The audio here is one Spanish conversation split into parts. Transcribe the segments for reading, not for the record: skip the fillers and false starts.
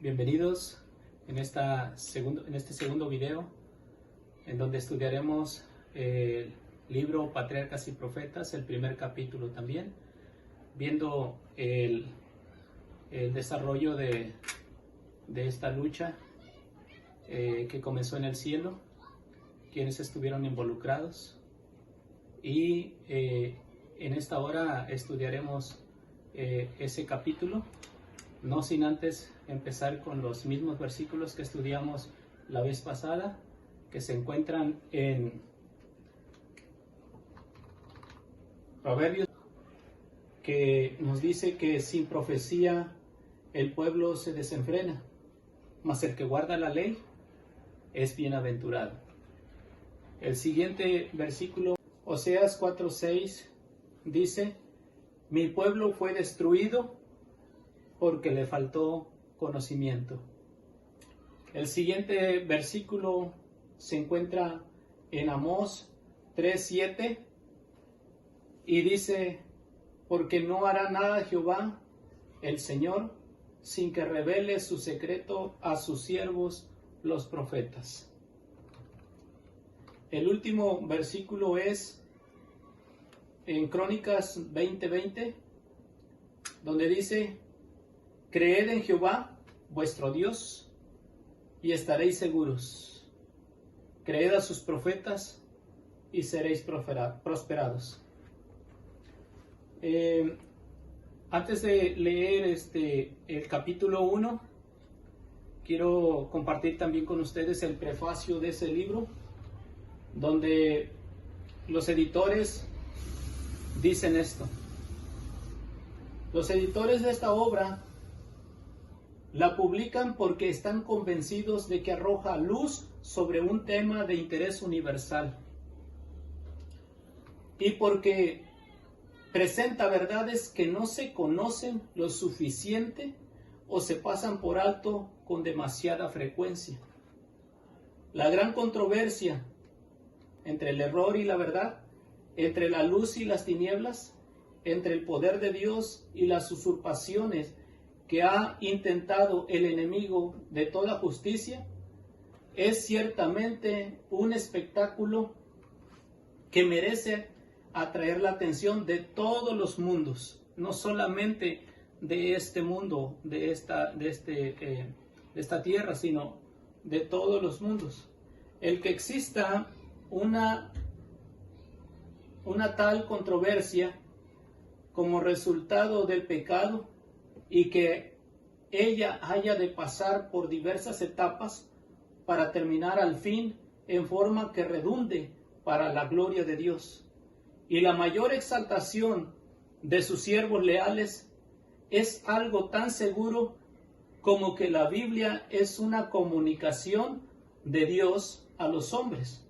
Bienvenidos en este segundo video, en donde estudiaremos el libro Patriarcas y Profetas, el primer capítulo también, viendo el desarrollo de esta lucha que comenzó en el cielo, quienes estuvieron involucrados, y en esta hora estudiaremos ese capítulo, no sin antes empezar con los mismos versículos que estudiamos la vez pasada, que se encuentran en Proverbios, que nos dice que sin profecía el pueblo se desenfrena, mas el que guarda la ley es bienaventurado. El siguiente versículo, Oseas 4:6, dice: mi pueblo fue destruido porque le faltó conocimiento. El siguiente versículo se encuentra en Amós 3:7 y dice: porque no hará nada Jehová, el Señor, sin que revele su secreto a sus siervos los profetas. El último versículo es en Crónicas 20:20, donde dice: creed en Jehová, vuestro Dios, y estaréis seguros. Creed a sus profetas y seréis prosperados. Antes de leer el capítulo 1, quiero compartir también con ustedes el prefacio de ese libro, donde los editores dicen esto: los editores de esta obra la publican porque están convencidos de que arroja luz sobre un tema de interés universal y porque presenta verdades que no se conocen lo suficiente o se pasan por alto con demasiada frecuencia. La gran controversia entre el error y la verdad, entre la luz y las tinieblas, entre el poder de Dios y las usurpaciones que ha intentado el enemigo de toda justicia, es ciertamente un espectáculo que merece atraer la atención de todos los mundos, no solamente de este mundo, de esta tierra, sino de todos los mundos. El que exista una tal controversia como resultado del pecado y que ella haya de pasar por diversas etapas para terminar al fin en forma que redunde para la gloria de Dios. Y la mayor exaltación de sus siervos leales es algo tan seguro como que la Biblia es una comunicación de Dios a los hombres.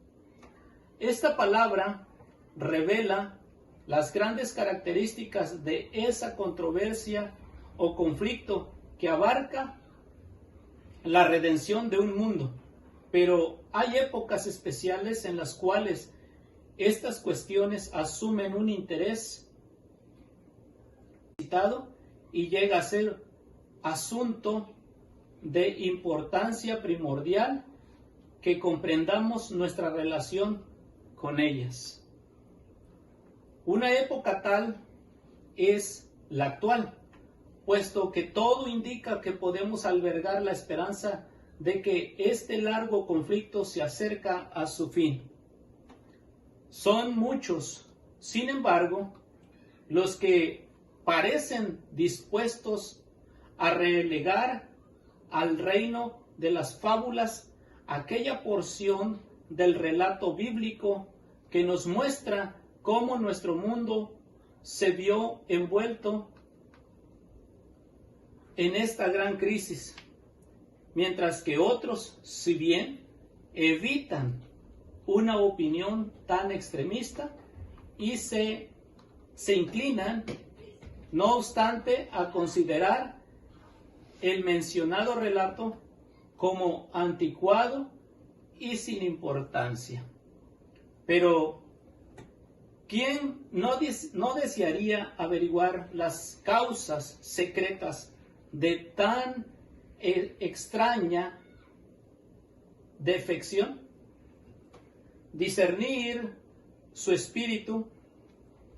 Esta palabra revela las grandes características de esa controversia o conflicto que abarca la redención de un mundo, pero hay épocas especiales en las cuales estas cuestiones asumen un interés y llega a ser asunto de importancia primordial que comprendamos nuestra relación con ellas. Una época tal es la actual, puesto que todo indica que podemos albergar la esperanza de que este largo conflicto se acerca a su fin. Son muchos, sin embargo, los que parecen dispuestos a relegar al reino de las fábulas aquella porción del relato bíblico que nos muestra cómo nuestro mundo se vio envuelto en esta gran crisis, mientras que otros, si bien evitan una opinión tan extremista y se inclinan, no obstante, a considerar el mencionado relato como anticuado y sin importancia. Pero ¿quién no desearía averiguar las causas secretas de tan extraña defección, discernir su espíritu,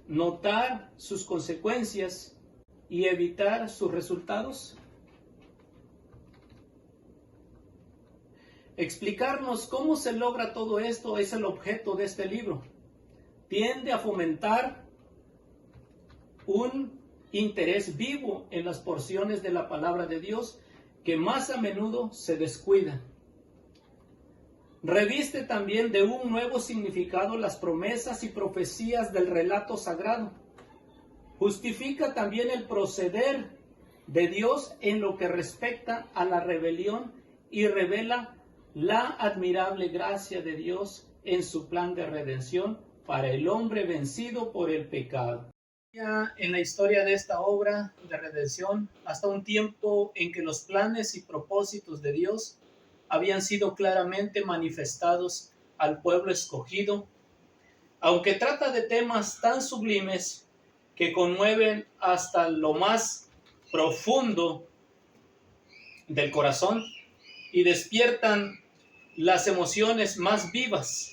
notar sus consecuencias y evitar sus resultados. Explicarnos cómo se logra todo esto es el objeto de este libro. Tiende a fomentar un interés vivo en las porciones de la palabra de Dios que más a menudo se descuidan. Reviste también de un nuevo significado las promesas y profecías del relato sagrado. Justifica también el proceder de Dios en lo que respecta a la rebelión y revela la admirable gracia de Dios en su plan de redención para el hombre vencido por el pecado. En la historia de esta obra de redención, hasta un tiempo en que los planes y propósitos de Dios habían sido claramente manifestados al pueblo escogido, aunque trata de temas tan sublimes que conmueven hasta lo más profundo del corazón y despiertan las emociones más vivas.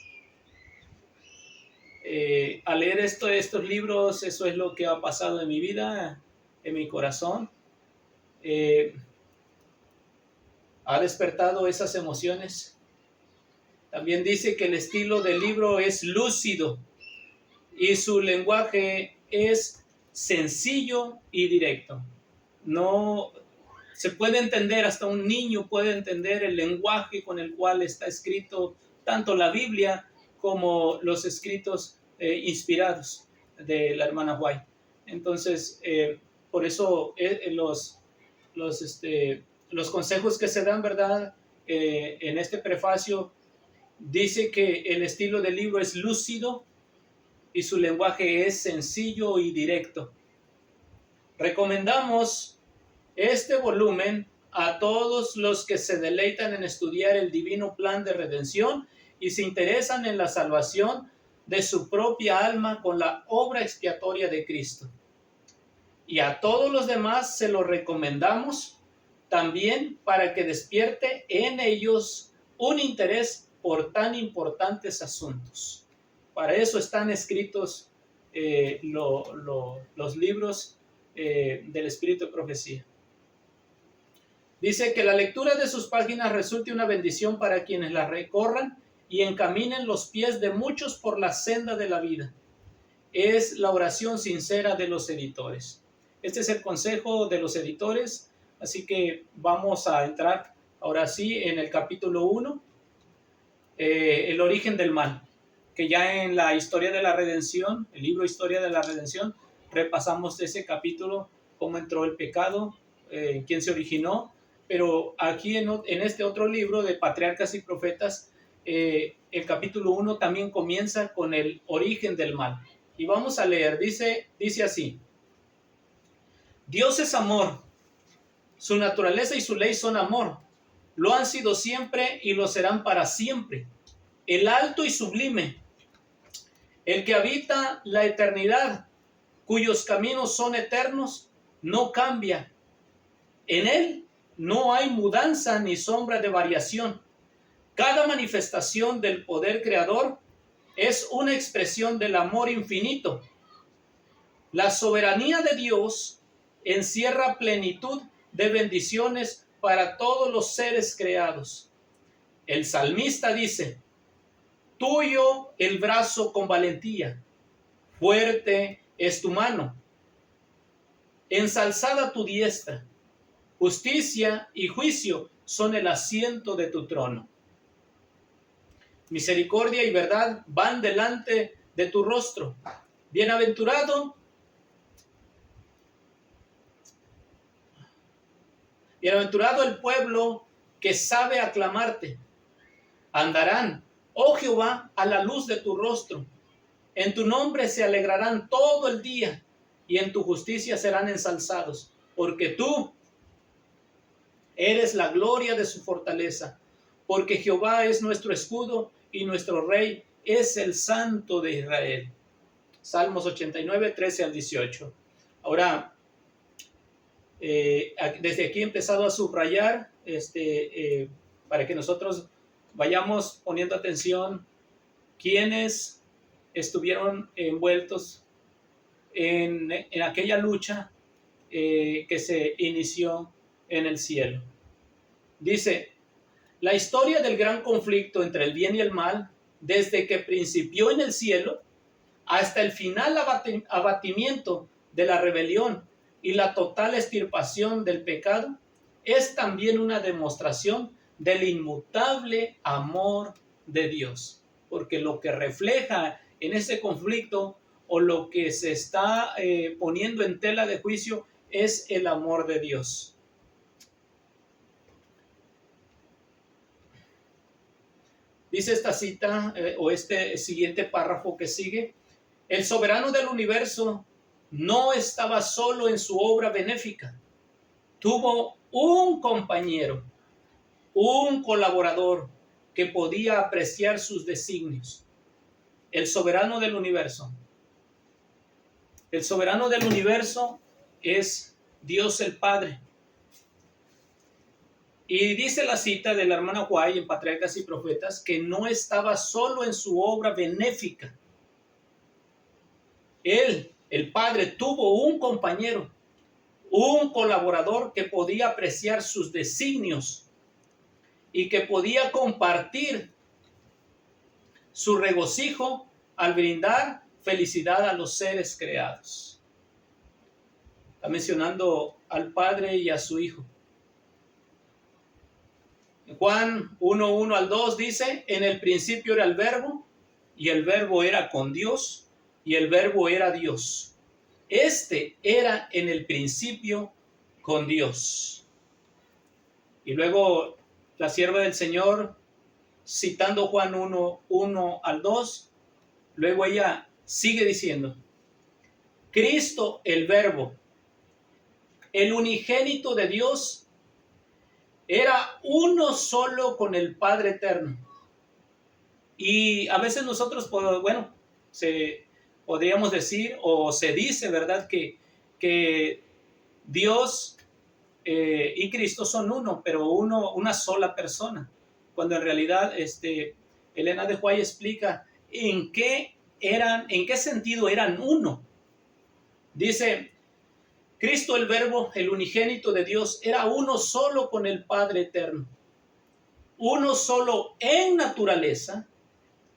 Al leer estos libros, eso es lo que ha pasado en mi vida, en mi corazón. Ha despertado esas emociones. También dice que el estilo del libro es lúcido y su lenguaje es sencillo y directo. No se puede entender, hasta un niño puede entender el lenguaje con el cual está escrito tanto la Biblia como los escritos inspirados de la hermana White. Entonces, por eso los consejos que se dan, ¿verdad? En este prefacio dice que el estilo del libro es lúcido y su lenguaje es sencillo y directo. Recomendamos este volumen a todos los que se deleitan en estudiar el divino plan de redención y se interesan en la salvación de su propia alma con la obra expiatoria de Cristo. Y a todos los demás se lo recomendamos también para que despierte en ellos un interés por tan importantes asuntos. Para eso están escritos los libros del Espíritu de Profecía. Dice que la lectura de sus páginas resulte una bendición para quienes la recorran y encaminen los pies de muchos por la senda de la vida. Es la oración sincera de los editores. Este es el consejo de los editores, así que vamos a entrar ahora sí en el capítulo 1, el origen del mal, que ya en la historia de la redención, el libro Historia de la Redención, repasamos ese capítulo, cómo entró el pecado, quién se originó, pero aquí en este otro libro de Patriarcas y Profetas, el capítulo 1 también comienza con el origen del mal. Y vamos a leer, dice así: Dios es amor, su naturaleza y su ley son amor, lo han sido siempre y lo serán para siempre. El alto y sublime, el que habita la eternidad, cuyos caminos son eternos, no cambia. En él no hay mudanza ni sombra de variación. Cada manifestación del poder creador es una expresión del amor infinito. La soberanía de Dios encierra plenitud de bendiciones para todos los seres creados. El salmista dice: tuyo el brazo con valentía, fuerte es tu mano, ensalzada tu diestra, justicia y juicio son el asiento de tu trono. Misericordia y verdad van delante de tu rostro. Bienaventurado el pueblo que sabe aclamarte. Andarán, oh Jehová, a la luz de tu rostro. En tu nombre se alegrarán todo el día y en tu justicia serán ensalzados, porque tú eres la gloria de su fortaleza, porque Jehová es nuestro escudo y nuestro rey es el Santo de Israel. Salmos 89, 13 al 18. Ahora, desde aquí he empezado a subrayar para que nosotros vayamos poniendo atención quienes estuvieron envueltos en aquella lucha que se inició en el cielo. Dice, la historia del gran conflicto entre el bien y el mal, desde que principió en el cielo hasta el final abatimiento de la rebelión y la total extirpación del pecado, es también una demostración del inmutable amor de Dios. Porque lo que refleja en ese conflicto o lo que se está poniendo en tela de juicio es el amor de Dios. Dice esta cita o este siguiente párrafo que sigue, el soberano del universo no estaba solo en su obra benéfica, tuvo un compañero, un colaborador que podía apreciar sus designios. El soberano del universo. El soberano del universo es Dios el Padre. Y dice la cita de la hermana White en Patriarcas y Profetas que no estaba solo en su obra benéfica. Él, el Padre, tuvo un compañero, un colaborador que podía apreciar sus designios y que podía compartir su regocijo al brindar felicidad a los seres creados. Está mencionando al Padre y a su Hijo. En Juan 1:1 al 2 dice, en el principio era el Verbo, y el Verbo era con Dios, y el Verbo era Dios. Este era en el principio con Dios. Y luego la sierva del Señor, citando Juan 1:1 al 2, luego ella sigue diciendo, Cristo el Verbo, el unigénito de Dios, era uno solo con el Padre eterno. Y a veces nosotros, bueno, podríamos decir, o se dice, ¿verdad? Que Dios y Cristo son uno, pero una sola persona. Cuando en realidad, Elena de White explica en qué sentido eran uno. Dice, Cristo el Verbo, el unigénito de Dios, era uno solo con el Padre eterno. Uno solo en naturaleza,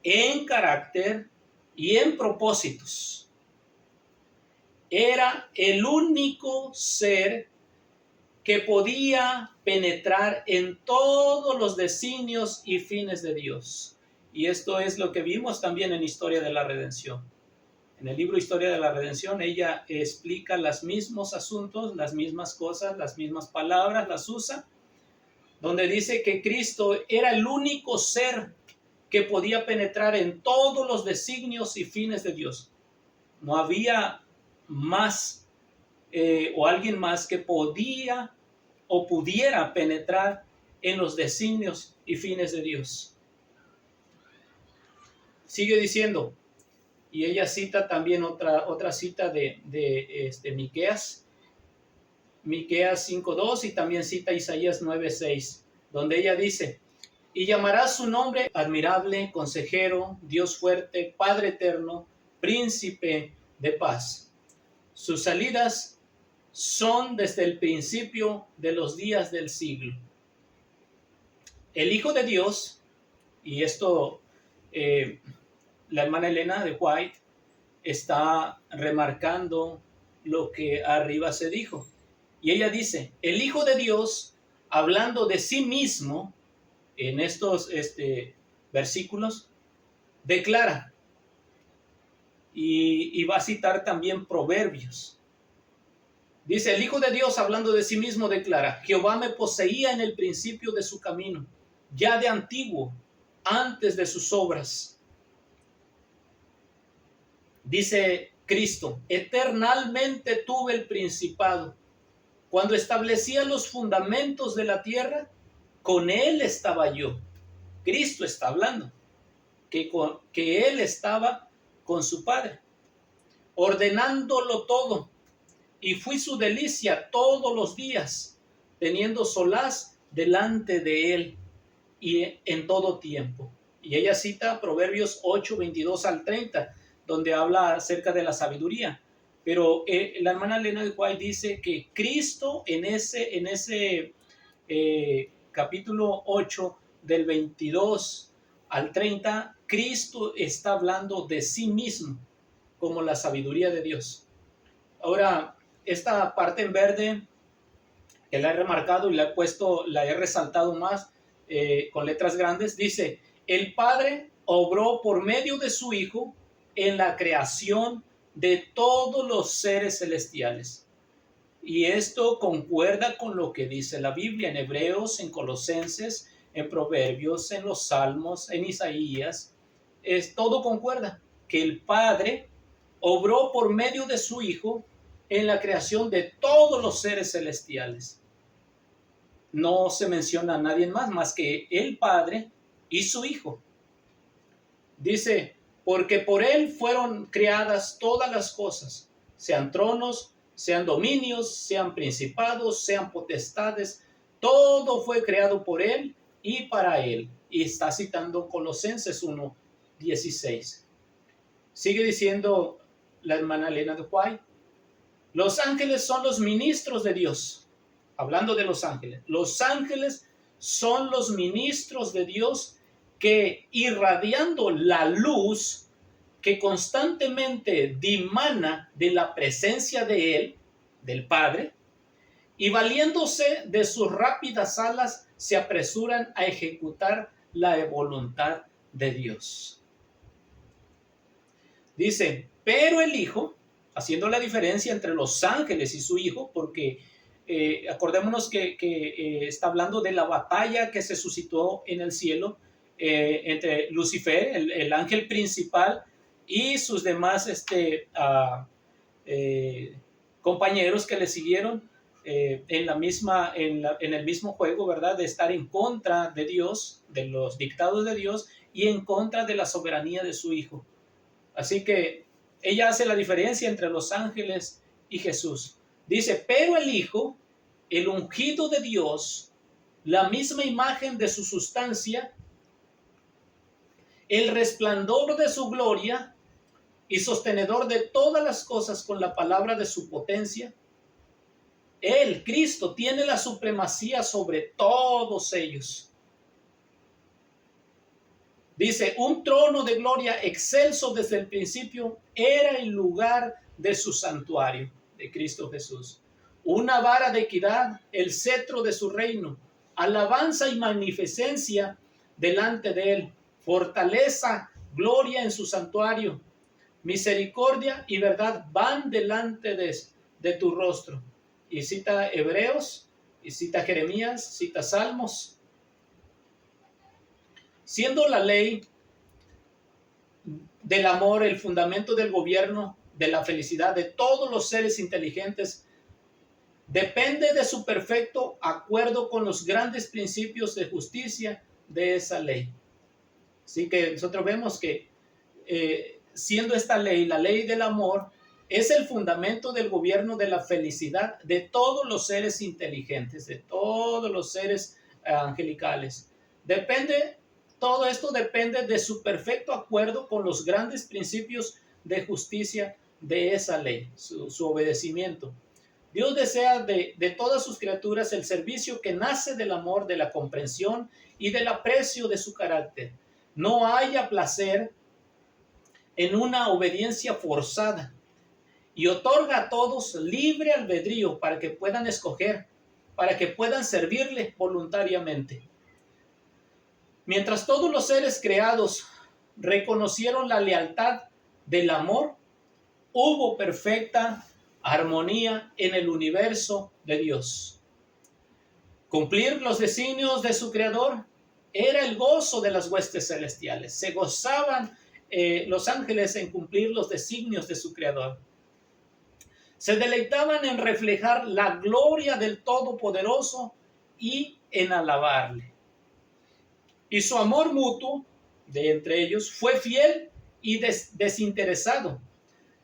en carácter y en propósitos. Era el único ser que podía penetrar en todos los designios y fines de Dios. Y esto es lo que vimos también en Historia de la Redención. En el libro Historia de la Redención, ella explica los mismos asuntos, las mismas cosas, las mismas palabras, las usa, donde dice que Cristo era el único ser que podía penetrar en todos los designios y fines de Dios. No había más o alguien más que podía o pudiera penetrar en los designios y fines de Dios. Sigue diciendo, y ella cita también otra cita de Miqueas 5:2 y también cita Isaías 9:6, donde ella dice, y llamará su nombre admirable, consejero, Dios fuerte, Padre eterno, príncipe de paz. Sus salidas son desde el principio de los días del siglo. El Hijo de Dios, y esto la hermana Elena de White está remarcando lo que arriba se dijo. Y ella dice, el Hijo de Dios, hablando de sí mismo, en estos versículos, declara, y va a citar también Proverbios. Dice, el Hijo de Dios, hablando de sí mismo, declara, Jehová me poseía en el principio de su camino, ya de antiguo, antes de sus obras. Dice Cristo, eternalmente tuve el principado. Cuando establecía los fundamentos de la tierra, con Él estaba yo. Cristo está hablando, que Él estaba con su Padre, ordenándolo todo, y fui su delicia todos los días, teniendo solaz delante de Él y en todo tiempo. Y ella cita Proverbios 8, 22 al 30, donde habla acerca de la sabiduría. Pero la hermana Elena de White dice que Cristo en ese capítulo 8 del 22 al 30, Cristo está hablando de sí mismo como la sabiduría de Dios. Ahora, esta parte en verde que la he remarcado y la he resaltado más con letras grandes, dice: el Padre obró por medio de su Hijo en la creación de todos los seres celestiales. Y esto concuerda con lo que dice la Biblia en Hebreos, en Colosenses, en Proverbios, en los Salmos, en Isaías. Todo concuerda, que el Padre obró por medio de su Hijo en la creación de todos los seres celestiales. No se menciona a nadie más que el Padre y su Hijo. Dice: porque por Él fueron creadas todas las cosas, sean tronos, sean dominios, sean principados, sean potestades, todo fue creado por Él y para Él. Y está citando Colosenses 1:16. Sigue diciendo la hermana Elena de White: los ángeles son los ministros de Dios. Hablando de los ángeles son los ministros de Dios que, irradiando la luz que constantemente dimana de la presencia de Él, del Padre, y valiéndose de sus rápidas alas, se apresuran a ejecutar la voluntad de Dios. Dice: pero el Hijo, haciendo la diferencia entre los ángeles y su Hijo, porque acordémonos que está hablando de la batalla que se suscitó en el cielo entre Lucifer, el ángel principal, y sus demás compañeros que le siguieron en el mismo juego, ¿verdad? De estar en contra de Dios, de los dictados de Dios, y en contra de la soberanía de su Hijo. Así que ella hace la diferencia entre los ángeles y Jesús. Dice: pero el Hijo, el ungido de Dios, la misma imagen de su sustancia, el resplandor de su gloria y sostenedor de todas las cosas con la palabra de su potencia, Él, Cristo, tiene la supremacía sobre todos ellos. Dice: un trono de gloria excelso desde el principio era el lugar de su santuario, de Cristo Jesús. Una vara de equidad, el cetro de su reino, alabanza y magnificencia delante de Él, fortaleza, gloria en su santuario, misericordia y verdad van delante de tu rostro. Y cita Hebreos, y cita Jeremías, cita Salmos. Siendo la ley del amor el fundamento del gobierno, de la felicidad de todos los seres inteligentes, depende de su perfecto acuerdo con los grandes principios de justicia de esa ley. Así que nosotros vemos que siendo esta ley, la ley del amor, es el fundamento del gobierno de la felicidad de todos los seres inteligentes, de todos los seres angelicales. Todo esto depende de su perfecto acuerdo con los grandes principios de justicia de esa ley, su obedecimiento. Dios desea de todas sus criaturas el servicio que nace del amor, de la comprensión y del aprecio de su carácter. No haya placer en una obediencia forzada y otorga a todos libre albedrío para que puedan escoger, para que puedan servirle voluntariamente. Mientras todos los seres creados reconocieron la lealtad del amor, hubo perfecta armonía en el universo de Dios. Cumplir los designios de su Creador era el gozo de las huestes celestiales. Se gozaban los ángeles en cumplir los designios de su Creador. Se deleitaban en reflejar la gloria del Todopoderoso y en alabarle. Y su amor mutuo de entre ellos fue fiel y desinteresado,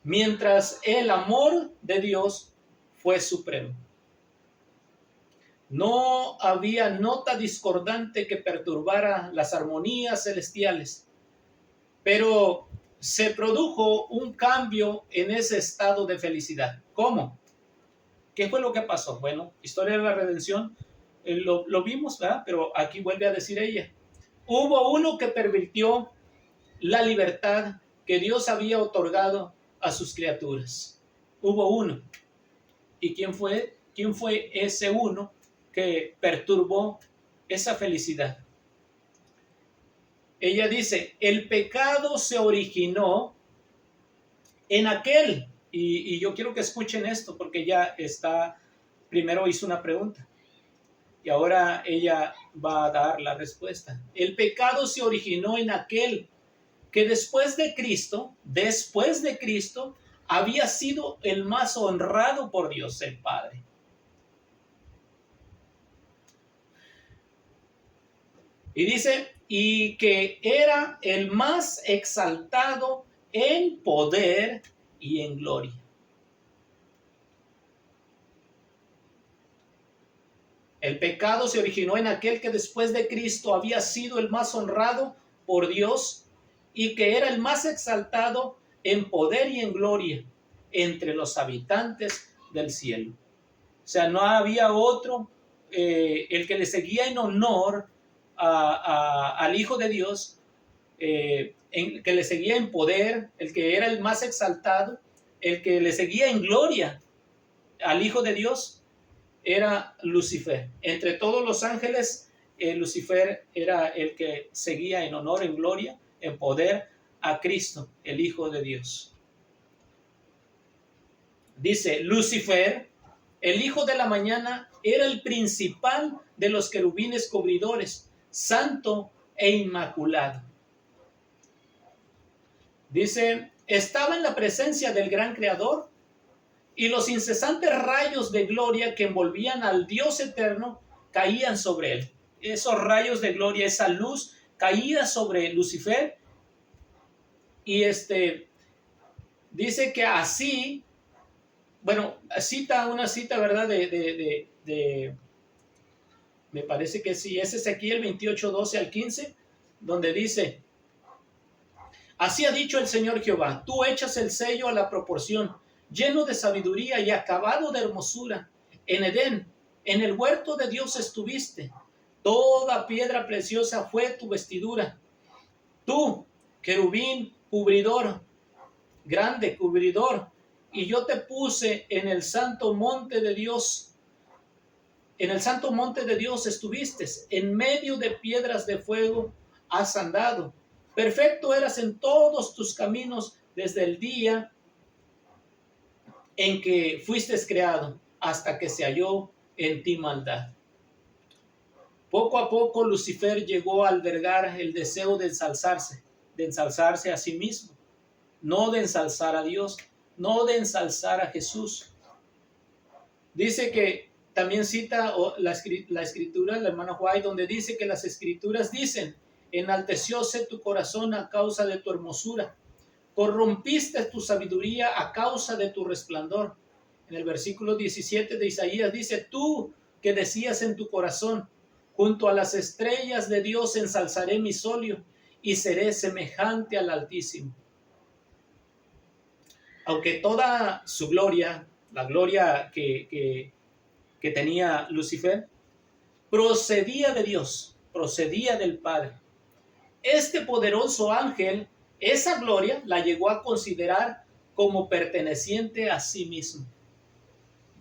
mientras el amor de Dios fue supremo. No había nota discordante que perturbara las armonías celestiales, pero se produjo un cambio en ese estado de felicidad. ¿Cómo? ¿Qué fue lo que pasó? Bueno, historia de la redención, lo vimos, ¿verdad? Pero aquí vuelve a decir ella. Hubo uno que pervirtió la libertad que Dios había otorgado a sus criaturas. Hubo uno. ¿Y quién fue? ¿Quién fue ese uno que perturbó esa felicidad? Ella dice, el pecado se originó en aquel, y yo quiero que escuchen esto porque ella está, primero hizo una pregunta y ahora ella va a dar la respuesta. El pecado se originó en aquel que después de Cristo, había sido el más honrado por Dios el Padre. Y dice, y que era el más exaltado en poder y en gloria. El pecado se originó en aquel que después de Cristo había sido el más honrado por Dios y que era el más exaltado en poder y en gloria entre los habitantes del cielo. O sea, no había otro, el que le seguía en honor al Hijo de Dios, que le seguía en poder, el que era el más exaltado, el que le seguía en gloria al Hijo de Dios, era Lucifer. Entre todos los ángeles, Lucifer era el que seguía en honor, en gloria, en poder a Cristo, el Hijo de Dios. Dice, Lucifer, el hijo de la mañana, era el principal de los querubines cubridores, santo e inmaculado. Dice, estaba en la presencia del gran creador y los incesantes rayos de gloria que envolvían al Dios eterno caían sobre él. Esos rayos de gloria, esa luz caía sobre Lucifer y dice que así, bueno, una cita, ¿verdad? Me parece que sí, es Ezequiel 28, 12 al 15, donde dice, así ha dicho el Señor Jehová, tú echas el sello a la proporción, lleno de sabiduría y acabado de hermosura. En Edén, en el huerto de Dios estuviste, toda piedra preciosa fue tu vestidura. Tú, querubín, cubridor, grande cubridor, y yo te puse en el santo monte de Dios. En el santo monte de Dios estuviste, en medio de piedras de fuego has andado. Perfecto eras en todos tus caminos desde el día en que fuiste creado hasta que se halló en ti maldad. Poco a poco Lucifer llegó a albergar el deseo de ensalzarse a sí mismo, no de ensalzar a Dios, no de ensalzar a Jesús. Dice que también cita la escritura, la hermana White, donde dice que las escrituras dicen, enaltecióse tu corazón a causa de tu hermosura, corrompiste tu sabiduría a causa de tu resplandor. En el versículo 17 de Isaías dice, tú que decías en tu corazón, junto a las estrellas de Dios ensalzaré mi solio y seré semejante al Altísimo. Aunque toda su gloria, la gloria que tenía Lucifer, procedía de Dios, procedía del Padre. Este poderoso ángel, esa gloria la llegó a considerar como perteneciente a sí mismo.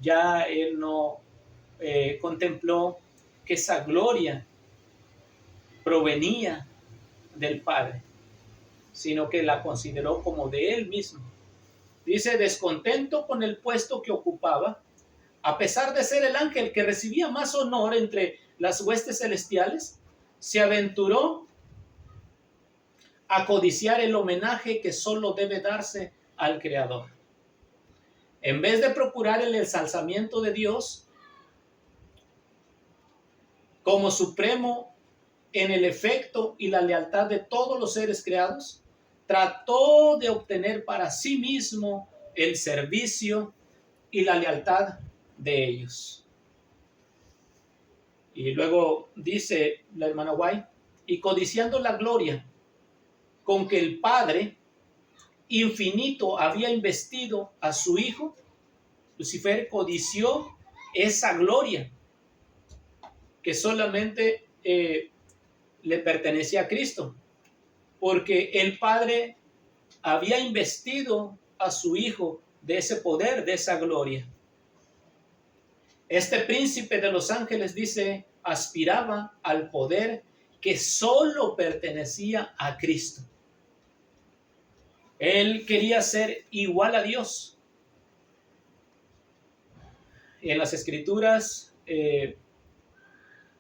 Ya él no contempló que esa gloria provenía del Padre, sino que la consideró como de él mismo. Dice, descontento con el puesto que ocupaba, a pesar de ser el ángel que recibía más honor entre las huestes celestiales, se aventuró a codiciar el homenaje que solo debe darse al Creador. En vez de procurar el ensalzamiento de Dios como supremo en el efecto y la lealtad de todos los seres creados, trató de obtener para sí mismo el servicio y la lealtad de ellos. Y luego dice la hermana White, y codiciando la gloria con que el Padre infinito había investido a su Hijo, Lucifer codició esa gloria que solamente le pertenecía a Cristo, porque el Padre había investido a su Hijo de ese poder, de esa gloria. Este príncipe de los ángeles, dice, aspiraba al poder que solo pertenecía a Cristo. Él quería ser igual a Dios. En las escrituras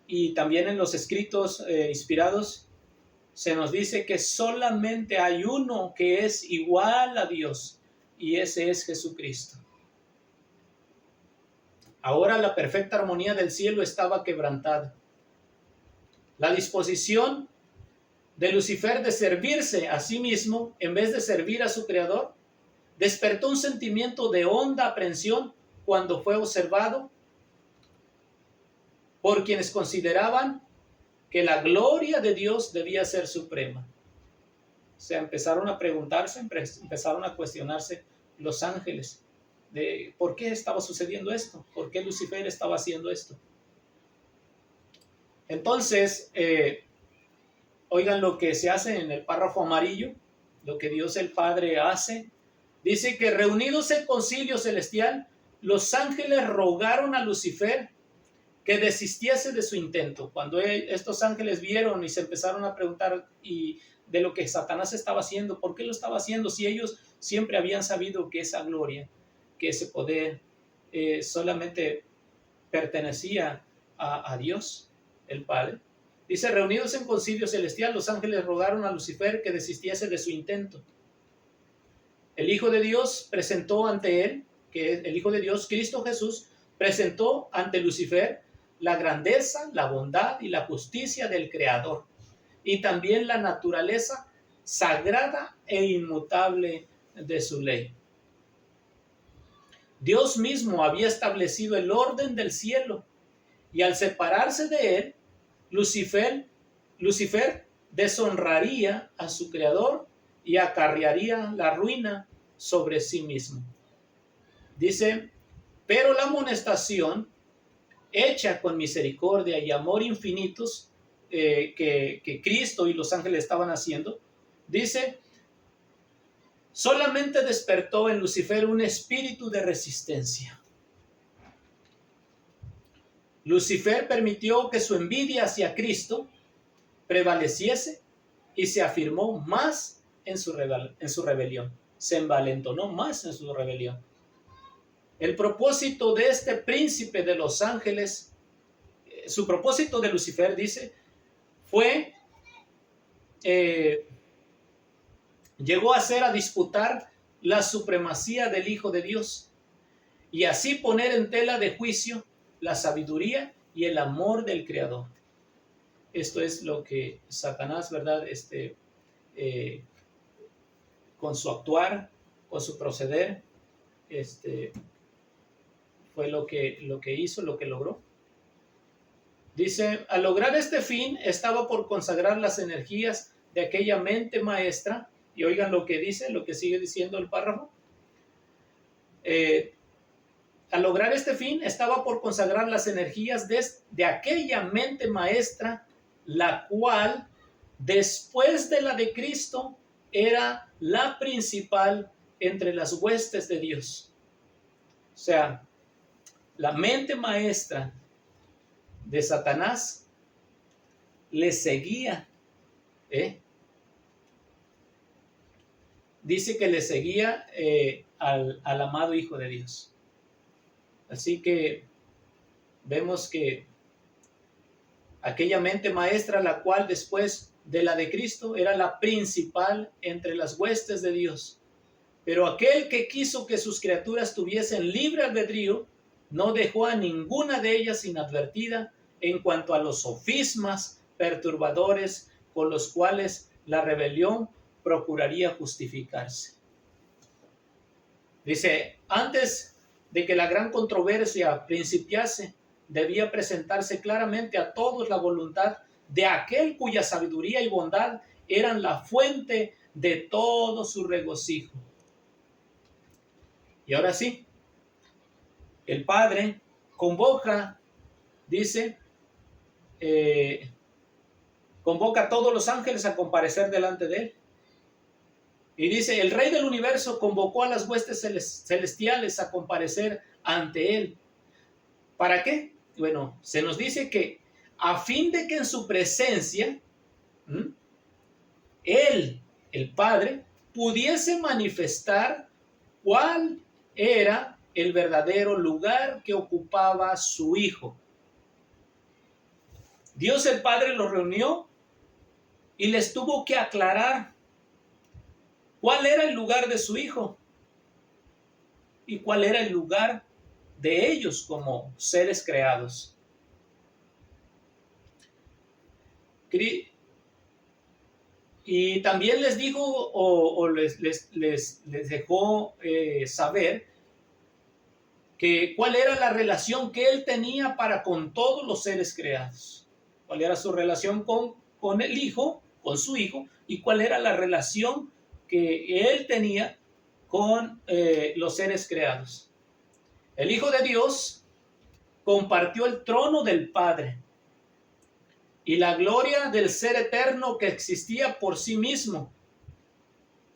y también en los escritos inspirados se nos dice que solamente hay uno que es igual a Dios, y ese es Jesucristo. Ahora la perfecta armonía del cielo estaba quebrantada. La disposición de Lucifer de servirse a sí mismo en vez de servir a su Creador despertó un sentimiento de honda aprensión cuando fue observado por quienes consideraban que la gloria de Dios debía ser suprema. O sea, empezaron a preguntarse, empezaron a cuestionarse los ángeles de por qué estaba sucediendo esto, por qué Lucifer estaba haciendo esto. Entonces, oigan lo que se hace en el párrafo amarillo, lo que Dios el Padre hace. Dice que reunidos en concilio celestial, los ángeles rogaron a Lucifer que desistiese de su intento. Cuando estos ángeles vieron y se empezaron a preguntar y de lo que Satanás estaba haciendo, ¿por qué lo estaba haciendo? Si ellos siempre habían sabido que esa gloria, que ese poder solamente pertenecía a Dios, el Padre. Dice, reunidos en concilio celestial, los ángeles rogaron a Lucifer que desistiese de su intento. El Hijo de Dios presentó ante él, que el Hijo de Dios, Cristo Jesús, presentó ante Lucifer la grandeza, la bondad y la justicia del Creador, y también la naturaleza sagrada e inmutable de su ley. Dios mismo había establecido el orden del cielo, y al separarse de él, Lucifer deshonraría a su Creador y acarrearía la ruina sobre sí mismo. Dice, pero la amonestación hecha con misericordia y amor infinitos que Cristo y los ángeles estaban haciendo, dice, solamente despertó en Lucifer un espíritu de resistencia. Lucifer permitió que su envidia hacia Cristo prevaleciese y se afirmó más en su rebelión. Se envalentonó más en su rebelión. El propósito de este príncipe de los ángeles, su propósito de Lucifer, dice, fue, llegó a ser a disputar la supremacía del Hijo de Dios y así poner en tela de juicio la sabiduría y el amor del Creador. Esto es lo que Satanás, ¿verdad? Con su actuar, con su proceder, fue lo que hizo, lo que logró. Dice, al lograr este fin, estaba por consagrar las energías de aquella mente maestra, y oigan lo que dice, lo que sigue diciendo el párrafo. Al lograr este fin, estaba por consagrar las energías de aquella mente maestra, la cual, después de la de Cristo, era la principal entre las huestes de Dios. O sea, la mente maestra de Satanás le seguía. Dice que le seguía al amado Hijo de Dios. Así que vemos que aquella mente maestra, la cual después de la de Cristo era la principal entre las huestes de Dios. Pero aquel que quiso que sus criaturas tuviesen libre albedrío, no dejó a ninguna de ellas inadvertida en cuanto a los sofismas perturbadores con los cuales la rebelión procuraría justificarse. Dice, antes de que la gran controversia principiase, debía presentarse claramente a todos la voluntad de aquel cuya sabiduría y bondad eran la fuente de todo su regocijo. Y ahora sí, el Padre convoca, dice, convoca a todos los ángeles a comparecer delante de él. Y dice, el Rey del universo convocó a las huestes celestiales a comparecer ante él. ¿Para qué? Bueno, se nos dice que a fin de que en su presencia, él, el Padre, pudiese manifestar cuál era el verdadero lugar que ocupaba su Hijo. Dios el Padre los reunió y les tuvo que aclarar cuál era el lugar de su Hijo y cuál era el lugar de ellos como seres creados. Y también les dijo o les dejó saber que cuál era la relación que él tenía para con todos los seres creados. Cuál era su relación con el Hijo, con su Hijo, y cuál era la relación que él tenía con los seres creados. El Hijo de Dios compartió el trono del Padre y la gloria del ser eterno que existía por sí mismo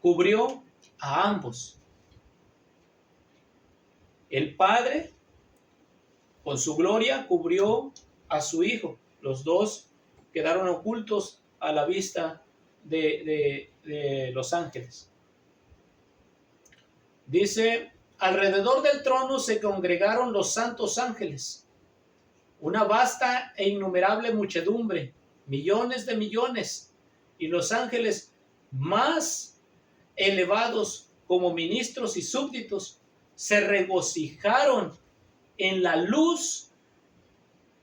cubrió a ambos. El Padre, con su gloria, cubrió a su Hijo. Los dos quedaron ocultos a la vista de los ángeles. Dice, alrededor del trono se congregaron los santos ángeles, una vasta e innumerable muchedumbre, millones de millones, y los ángeles más elevados como ministros y súbditos se regocijaron en la luz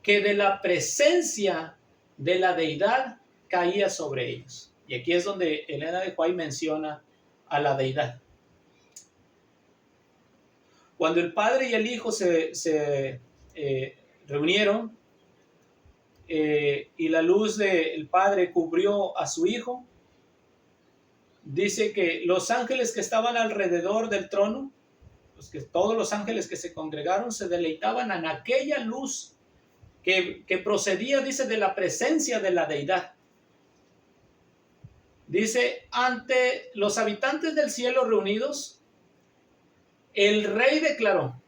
que de la presencia de la deidad caía sobre ellos. Y aquí es donde Elena de White menciona a la deidad. Cuando el Padre y el Hijo se reunieron y la luz del Padre cubrió a su Hijo, dice que los ángeles que estaban alrededor del trono, todos los ángeles que se congregaron se deleitaban en aquella luz que procedía, dice, de la presencia de la deidad. Dice, ante los habitantes del cielo reunidos, el Rey declaró,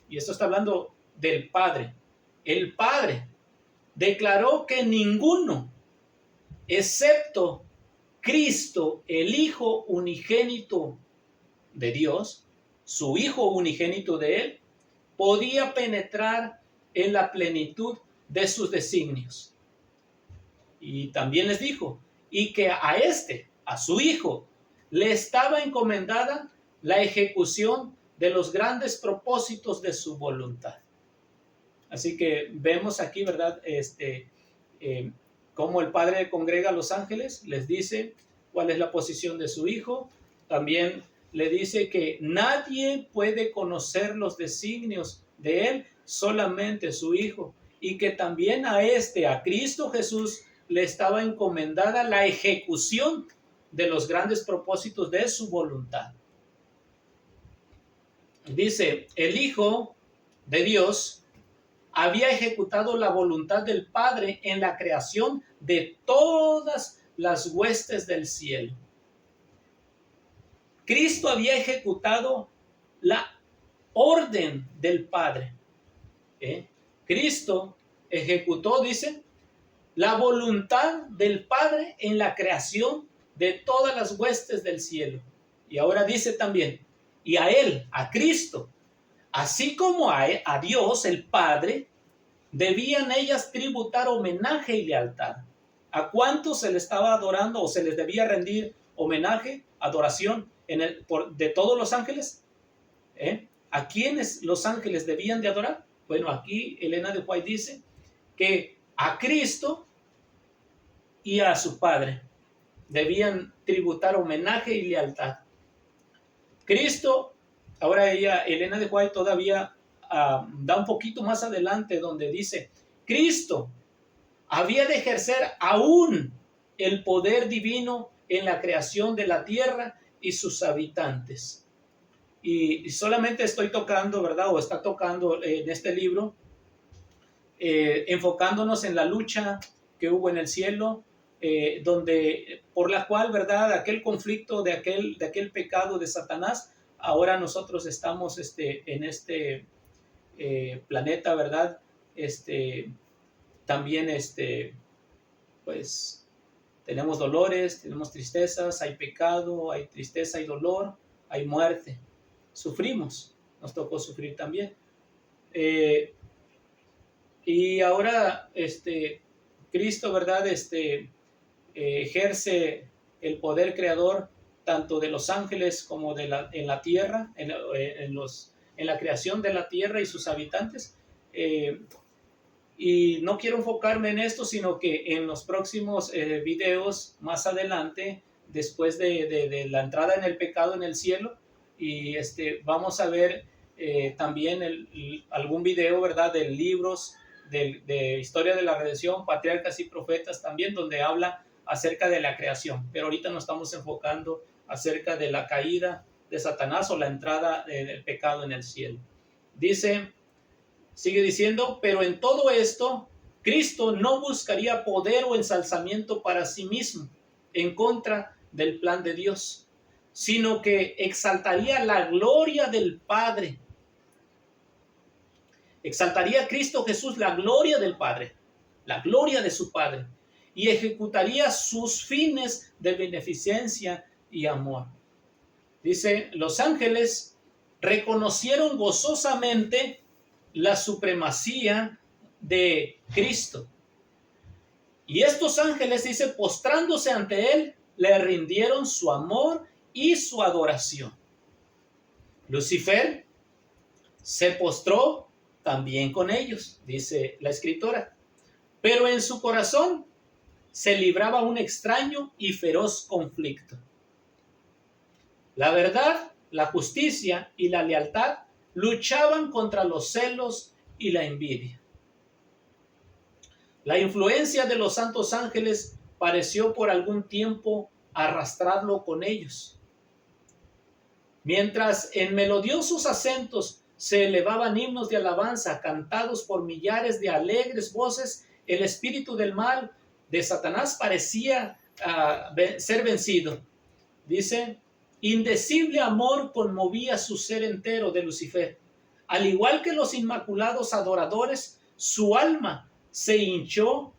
y esto está hablando del Padre, el Padre declaró que ninguno, excepto Cristo, el Hijo unigénito de Dios, su Hijo unigénito de Él, podía penetrar en la plenitud de sus designios. Y también les dijo, y que a su Hijo, le estaba encomendada la ejecución de los grandes propósitos de su voluntad. Así que vemos aquí, ¿verdad? Cómo el Padre congrega a los ángeles, les dice cuál es la posición de su Hijo. También le dice que nadie puede conocer los designios de Él, solamente su Hijo. Y que también a Cristo Jesús, le estaba encomendada la ejecución de los grandes propósitos de su voluntad. Dice, el Hijo de Dios había ejecutado la voluntad del Padre en la creación de todas las huestes del cielo. Cristo había ejecutado la orden del Padre. Cristo ejecutó, dice, la voluntad del Padre en la creación de todas las huestes del cielo. Y ahora dice también, y a Él, a Cristo, así como a Dios, el Padre, debían ellas tributar homenaje y lealtad. ¿A cuántos se le estaba adorando o se les debía rendir homenaje, adoración de todos los ángeles? ¿A quiénes los ángeles debían de adorar? Bueno, aquí Elena de White dice que a Cristo y a su Padre debían tributar homenaje y lealtad. Cristo, ahora Elena de White todavía da un poquito más adelante donde dice, Cristo había de ejercer aún el poder divino en la creación de la tierra y sus habitantes. Y solamente estoy tocando, ¿verdad? O está tocando en este libro, enfocándonos en la lucha que hubo en el cielo, donde por la cual, ¿verdad? Aquel conflicto de aquel pecado de Satanás, ahora nosotros estamos en este planeta, ¿verdad? También pues tenemos dolores, tenemos tristezas, hay pecado, hay tristeza, hay dolor, hay muerte. Sufrimos, nos tocó sufrir también. Y ahora Cristo, ¿verdad? Ejerce el poder creador tanto de los ángeles como en la tierra, en la creación de la tierra y sus habitantes. Y no quiero enfocarme en esto, sino que en los próximos videos más adelante, después de la entrada en el pecado en el cielo, y vamos a ver también algún video, ¿verdad?, de libros de historia de la redención, patriarcas y profetas también, donde habla acerca de la creación. Pero ahorita nos estamos enfocando acerca de la caída de Satanás o la entrada del pecado en el cielo. Sigue diciendo, pero en todo esto, Cristo no buscaría poder o ensalzamiento para sí mismo en contra del plan de Dios, sino que exaltaría la gloria del Padre. Exaltaría a Cristo Jesús la gloria del Padre, la gloria de su Padre, y ejecutaría sus fines de beneficencia y amor. Dice, los ángeles reconocieron gozosamente la supremacía de Cristo. Y estos ángeles, dice, postrándose ante él, le rindieron su amor y su adoración. Lucifer se postró también con ellos, dice la escritora, pero en su corazón se libraba un extraño y feroz conflicto. La verdad, la justicia y la lealtad luchaban contra los celos y la envidia. La influencia de los santos ángeles pareció por algún tiempo arrastrarlo con ellos. Mientras en melodiosos acentos se elevaban himnos de alabanza cantados por millares de alegres voces, el espíritu del mal de Satanás parecía ser vencido. Dice, indecible amor conmovía su ser entero de Lucifer. Al igual que los inmaculados adoradores, su alma se hinchió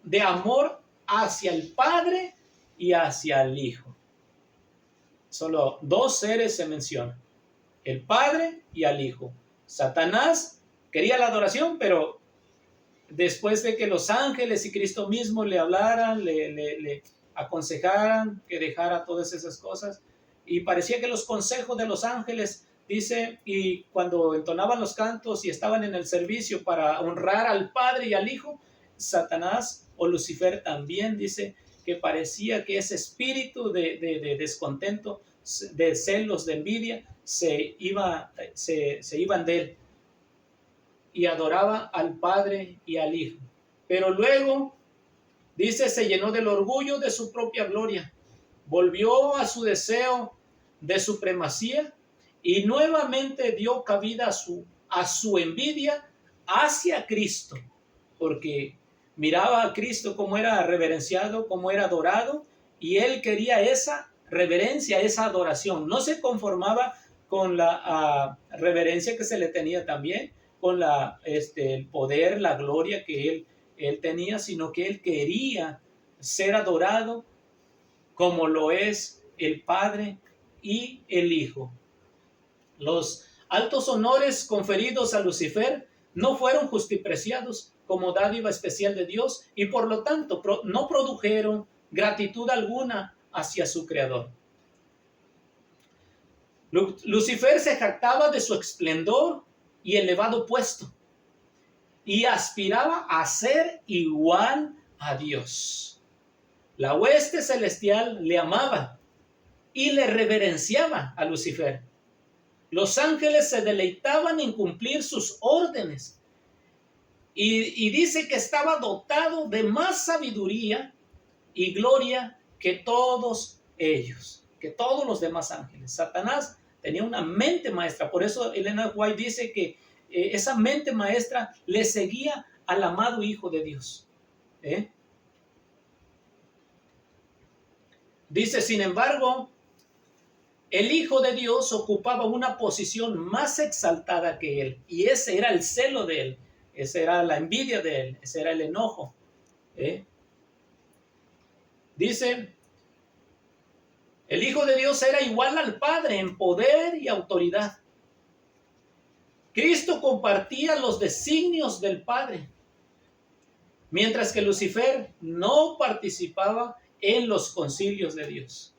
de amor hacia el Padre y hacia el Hijo. Solo dos seres se mencionan, el Padre y el Hijo. Satanás quería la adoración, pero después de que los ángeles y Cristo mismo le hablaran, le aconsejaran que dejara todas esas cosas, y parecía que los consejos de los ángeles, dice, y cuando entonaban los cantos y estaban en el servicio para honrar al Padre y al Hijo, Satanás o Lucifer también, dice, que parecía que ese espíritu de descontento, de celos, de envidia, se iban de él, y adoraba al Padre y al Hijo. Pero luego, dice, se llenó del orgullo de su propia gloria, volvió a su deseo de supremacía y nuevamente dio cabida a su envidia hacia Cristo, porque miraba a Cristo como era reverenciado, como era adorado, y él quería esa reverencia, esa adoración. No se conformaba con la reverencia que se le tenía también, con el poder, la gloria que él tenía, sino que él quería ser adorado como lo es el Padre y el Hijo. Los altos honores conferidos a Lucifer no fueron justipreciados como dádiva especial de Dios y por lo tanto no produjeron gratitud alguna hacia su Creador. Lucifer se jactaba de su esplendor y elevado puesto y aspiraba a ser igual a Dios. La hueste celestial le amaba y le reverenciaba a Lucifer. Los ángeles se deleitaban en cumplir sus órdenes. Y dice que estaba dotado de más sabiduría y gloria que todos ellos, que todos los demás ángeles. Satanás tenía una mente maestra. Por eso Elena White dice que esa mente maestra le seguía al amado Hijo de Dios. Dice, sin embargo, el Hijo de Dios ocupaba una posición más exaltada que él, y ese era el celo de él, esa era la envidia de él, ese era el enojo. Dice, el Hijo de Dios era igual al Padre en poder y autoridad. Cristo compartía los designios del Padre, mientras que Lucifer no participaba en los concilios de Dios.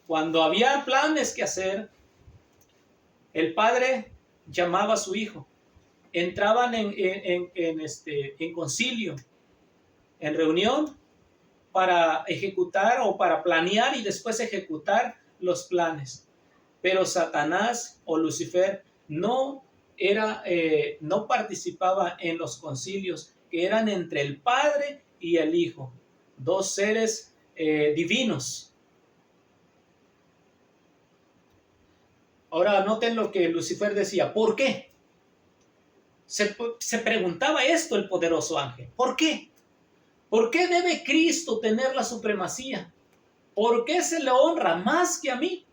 Cuando había planes que hacer, el Padre llamaba a su Hijo. Entraban en concilio, en reunión, para ejecutar o para planear y después ejecutar los planes. Pero Satanás o Lucifer no participaba en los concilios que eran entre el Padre y el Hijo, dos seres divinos. Ahora noten lo que Lucifer decía. ¿Por qué? Se preguntaba esto el poderoso ángel. ¿Por qué? ¿Por qué debe Cristo tener la supremacía? ¿Por qué se le honra más que a mí?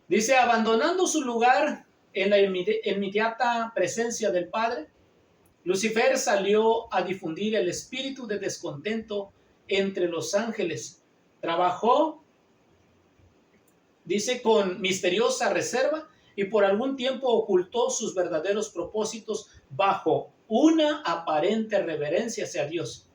Dice, abandonando su lugar en la inmediata presencia del Padre, Lucifer salió a difundir el espíritu de descontento entre los ángeles. Trabajó, dice, con misteriosa reserva y por algún tiempo ocultó sus verdaderos propósitos bajo una aparente reverencia hacia Dios.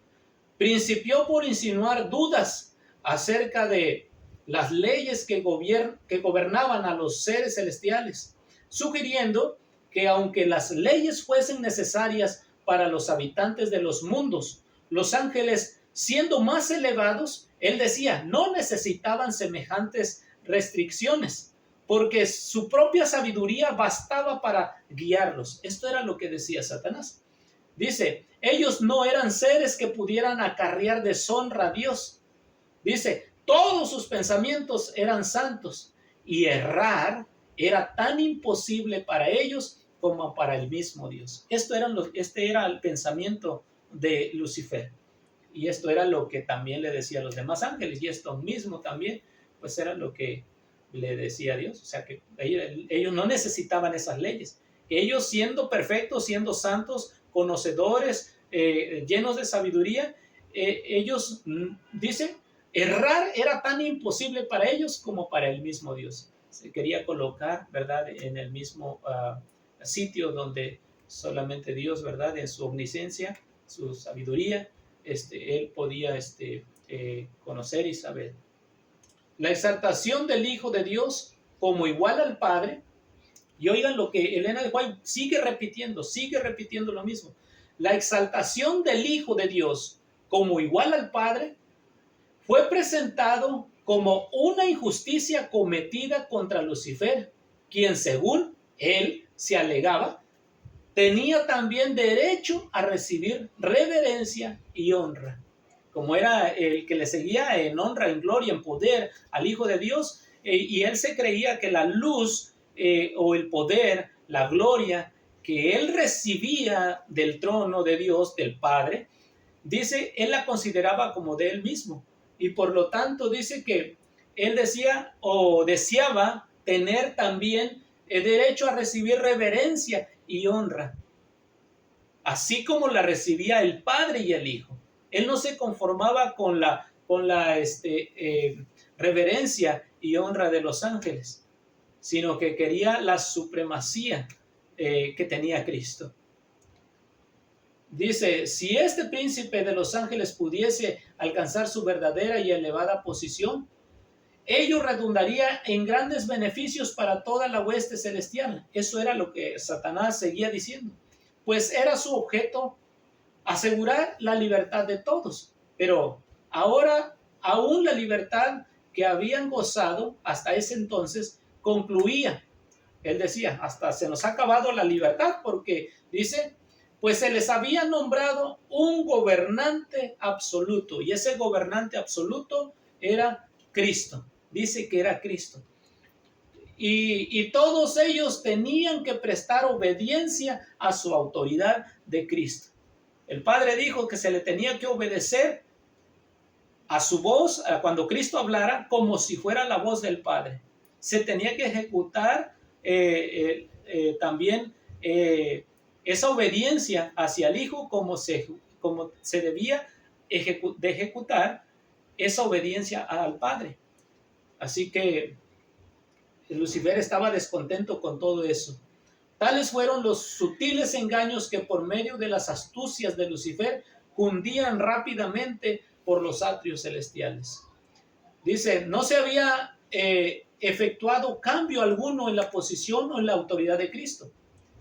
Principió por insinuar dudas acerca de las leyes que gobernaban a los seres celestiales, sugiriendo que aunque las leyes fuesen necesarias para los habitantes de los mundos, los ángeles, siendo más elevados, él decía, no necesitaban semejantes restricciones, porque su propia sabiduría bastaba para guiarlos. Esto era lo que decía Satanás. Dice, ellos no eran seres que pudieran acarrear deshonra a Dios. Dice, todos sus pensamientos eran santos y errar era tan imposible para ellos como para el mismo Dios. Este era el pensamiento de Lucifer. Y esto era lo que también le decía a los demás ángeles. Y esto mismo también, pues era lo que le decía a Dios. O sea, que ellos no necesitaban esas leyes. Ellos siendo perfectos, siendo santos, conocedores, llenos de sabiduría, ellos dicen, errar era tan imposible para ellos como para el mismo Dios. Se quería colocar, ¿verdad?, en el mismo sitio donde solamente Dios, ¿verdad?, en su omnisciencia, su sabiduría, él podía conocer y saber. La exaltación del Hijo de Dios como igual al Padre. Y oigan lo que Elena de White sigue repitiendo lo mismo. La exaltación del Hijo de Dios como igual al Padre fue presentado como una injusticia cometida contra Lucifer, quien según él se alegaba, tenía también derecho a recibir reverencia y honra. Como era el que le seguía en honra, en gloria, en poder al Hijo de Dios, y él se creía que la luz o el poder, la gloria que él recibía del trono de Dios, del Padre, dice, él la consideraba como de él mismo. Y por lo tanto dice que él decía o deseaba tener también el derecho a recibir reverencia y honra, así como la recibía el Padre y el Hijo. Él no se conformaba con la reverencia y honra de los ángeles, sino que quería la supremacía que tenía Cristo. Dice, si este príncipe de los ángeles pudiese alcanzar su verdadera y elevada posición, ello redundaría en grandes beneficios para toda la hueste celestial. Eso era lo que Satanás seguía diciendo, pues era su objeto asegurar la libertad de todos. Pero ahora, aún la libertad que habían gozado hasta ese entonces concluía. Él decía, hasta se nos ha acabado la libertad, porque dice, pues se les había nombrado un gobernante absoluto, y ese gobernante absoluto era Cristo. Dice que era Cristo. Y todos ellos tenían que prestar obediencia a su autoridad de Cristo. El Padre dijo que se le tenía que obedecer a su voz cuando Cristo hablara, como si fuera la voz del Padre. Se tenía que ejecutar también esa obediencia hacia el Hijo, como se debía de ejecutar esa obediencia al Padre. Así que Lucifer estaba descontento con todo eso. Tales fueron los sutiles engaños que por medio de las astucias de Lucifer cundían rápidamente por los atrios celestiales. Dice, no se había efectuado cambio alguno en la posición o en la autoridad de Cristo.